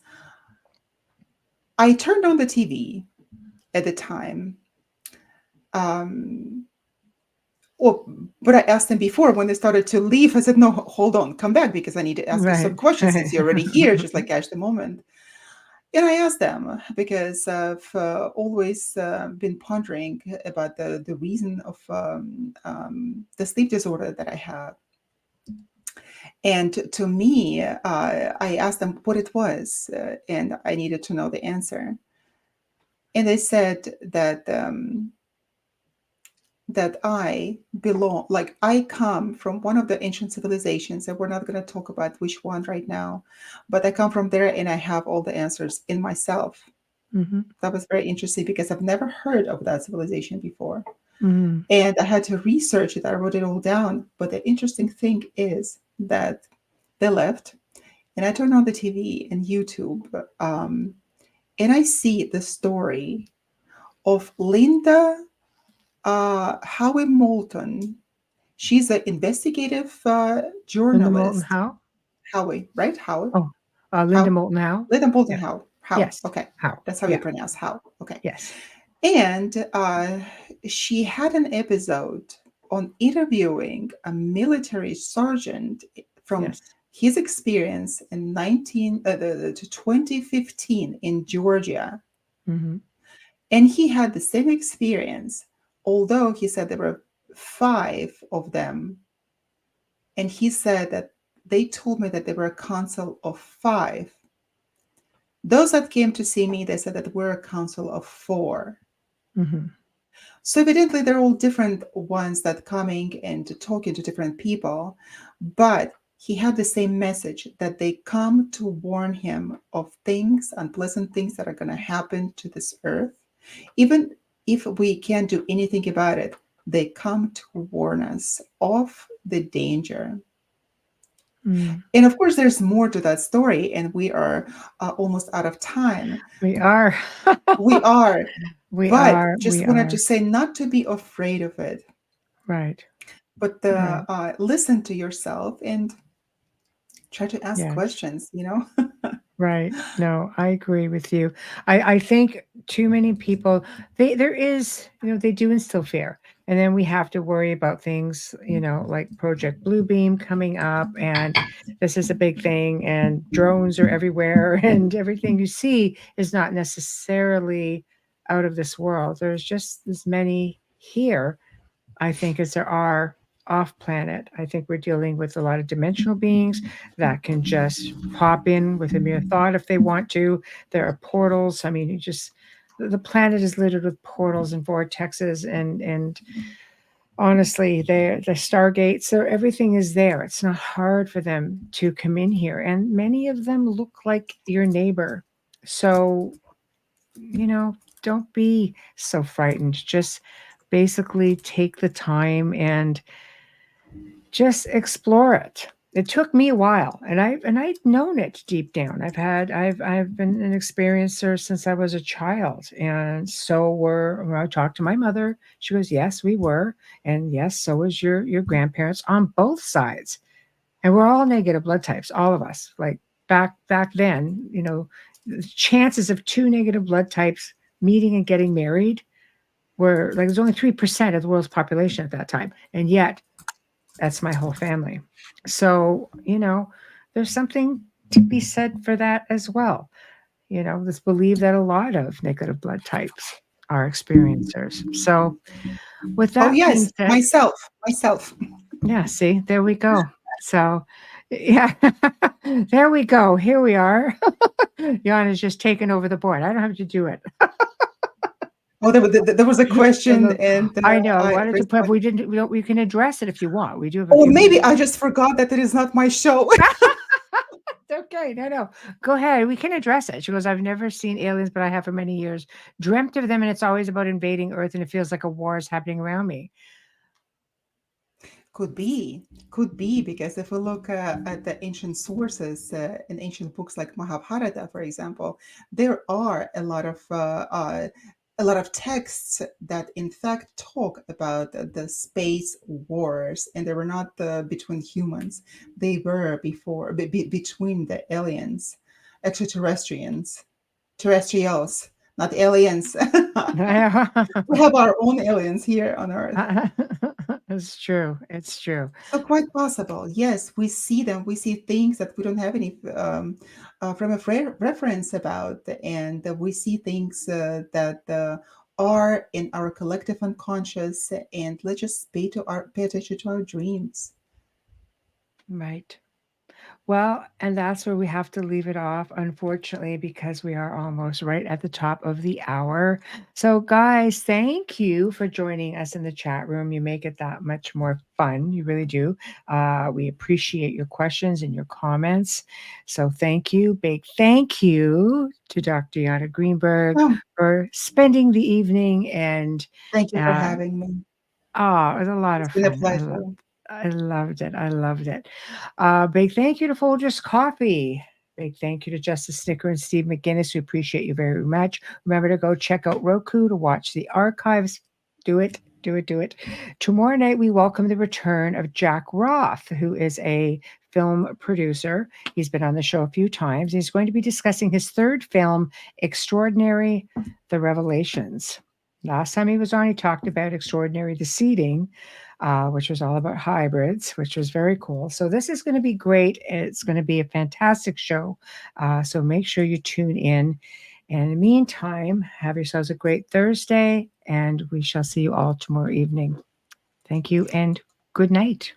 [SPEAKER 3] I turned on the TV at the time. Um, well, but I asked them before when they started to leave. I said, no, hold on, come back, because I need to ask you some
[SPEAKER 2] Right.
[SPEAKER 3] questions
[SPEAKER 2] Right.
[SPEAKER 3] since you're already here, just like catch the moment. And I asked them because I've always been pondering about the reason of the sleep disorder that I have. And to me, I asked them what it was, and I needed to know the answer. And they said that I belong, like I come from one of the ancient civilizations, and we're not going to talk about which one right now, but I come from there, and I have all the answers in myself.
[SPEAKER 2] Mhm.
[SPEAKER 3] That was very interesting, because I've never heard of that civilization before.
[SPEAKER 2] Mhm.
[SPEAKER 3] And I had to research it. I wrote it all down. But the interesting thing is that they left, and I turned on the TV and YouTube, and I see the story of Linda Howie Moulton. She's an investigative
[SPEAKER 2] Linda Moulton
[SPEAKER 3] journalist.
[SPEAKER 2] Howe?
[SPEAKER 3] Howie, right? Howie?
[SPEAKER 2] Oh, Linda
[SPEAKER 3] How?
[SPEAKER 2] Moulton Howe?
[SPEAKER 3] Linda Moulton
[SPEAKER 2] Yeah.
[SPEAKER 3] Howe. How?
[SPEAKER 2] Yes.
[SPEAKER 3] Okay.
[SPEAKER 2] Howe.
[SPEAKER 3] That's how you
[SPEAKER 2] Yeah.
[SPEAKER 3] pronounce how. Okay.
[SPEAKER 2] Yes.
[SPEAKER 3] And she had an episode on interviewing a military sergeant from
[SPEAKER 2] Yes.
[SPEAKER 3] his experience in 2015 in Georgia.
[SPEAKER 2] Mhm.
[SPEAKER 3] And he had the same experience although he said there were 5 of them, and he said that they told me that they were a council of 5. Those that came to see me, they said that we're a council of 4.
[SPEAKER 2] Mm-hmm.
[SPEAKER 3] So evidently, they're all different ones that coming and talking to different people, but he had the same message that they come to warn him of things, unpleasant things that are going to happen to this earth. Even if we can't do anything about it, they come to warn us of the danger.
[SPEAKER 2] Mm.
[SPEAKER 3] And of course, there's more to that story, and we are almost out of time.
[SPEAKER 2] We are.
[SPEAKER 3] We are,
[SPEAKER 2] We
[SPEAKER 3] but
[SPEAKER 2] are.
[SPEAKER 3] just
[SPEAKER 2] We
[SPEAKER 3] wanted
[SPEAKER 2] are.
[SPEAKER 3] to say not to be afraid of it,
[SPEAKER 2] Right.
[SPEAKER 3] but
[SPEAKER 2] Right.
[SPEAKER 3] listen to yourself and try to ask
[SPEAKER 2] Yes.
[SPEAKER 3] questions,
[SPEAKER 2] Right. No, I agree with you. I think too many people, there is, they do instill fear. And then we have to worry about things, like Project Bluebeam coming up, and this is a big thing, and drones are everywhere, and everything you see is not necessarily out of this world. There's just as many here, I think, as there are off planet. I think we're dealing with a lot of dimensional beings that can just pop in with a mere thought if they want to. There are portals. I mean, the planet is littered with portals and vortexes, and honestly, the stargates. So everything is there. It's not hard for them to come in here, and many of them look like your neighbor. So don't be so frightened. Just basically take the time and just explore it. It took me a while, and I'd known it deep down. I've been an experiencer since I was a child, and so when I talked to my mother, she goes, "Yes, we were, and yes, so was your grandparents on both sides, and we're all negative blood types, all of us. Like back then, the chances of 2 negative blood types meeting and getting married were like there's only 3% of the world's population at that time, and yet." That's my whole family. So, there's something to be said for that as well. Let's believe that a lot of negative blood types are experiencers. So, with
[SPEAKER 3] Oh,
[SPEAKER 2] that being
[SPEAKER 3] yes,
[SPEAKER 2] said,
[SPEAKER 3] myself.
[SPEAKER 2] yeah, see, there we go. So, yeah, there we go. Here we are. Yana's just taken over the board. I don't have to do it.
[SPEAKER 3] Oh, there was a question, and
[SPEAKER 2] I know.
[SPEAKER 3] I
[SPEAKER 2] Why don't you put?
[SPEAKER 3] responded.
[SPEAKER 2] We can address it if you want. We do have a
[SPEAKER 3] Or
[SPEAKER 2] few
[SPEAKER 3] maybe
[SPEAKER 2] minutes.
[SPEAKER 3] I just forgot that it is not my show.
[SPEAKER 2] Okay, no. Go ahead. We can address it. She goes, I've never seen aliens, but I have for many years. Dreamt of them, and it's always about invading Earth, and it feels like a war is happening around me.
[SPEAKER 3] Could be, because if we look at the ancient sources in ancient books like Mahabharata, for example, there are a lot of texts that in fact talk about the space wars, and they were not between humans; they were between the aliens, extraterrestrians, terrestrials, not aliens. We have our own aliens here on Earth.
[SPEAKER 2] It's true. It's true.
[SPEAKER 3] So quite possible. Yes, we see them. We see things that we don't have any frame of reference about, and we see things that are in our collective unconscious. And let's just pay attention to our dreams.
[SPEAKER 2] Right. Well, and that's where we have to leave it off, unfortunately, because we are almost right at the top of the hour. So, guys, thank you for joining us in the chat room. You make it that much more fun. You really do. We appreciate your questions and your comments. So, thank you. Big thank you to Dr. Yana Greenberg
[SPEAKER 3] Oh,
[SPEAKER 2] for spending the evening. And
[SPEAKER 3] thank you for
[SPEAKER 2] uh,
[SPEAKER 3] having me.
[SPEAKER 2] it was a lot
[SPEAKER 3] It's
[SPEAKER 2] of
[SPEAKER 3] been a
[SPEAKER 2] fun.
[SPEAKER 3] pleasure.
[SPEAKER 2] I loved it. I loved it. Big thank you to Folgers Coffee. Big thank you to Justice Snicker and Steve McGinnis. We appreciate you very much. Remember to go check out Roku to watch the archives. Do it. Do it. Do it. Tomorrow night, we welcome the return of Jack Roth, who is a film producer. He's been on the show a few times. He's going to be discussing his third film, Extraordinary: The Revelations. Last time he was on, he talked about Extraordinary: The Seeding, which was all about hybrids, which was very cool. So this is going to be great. It's going to be a fantastic show. So make sure you tune in. And in the meantime, have yourselves a great Thursday And we shall see you all tomorrow evening. Thank you and good night.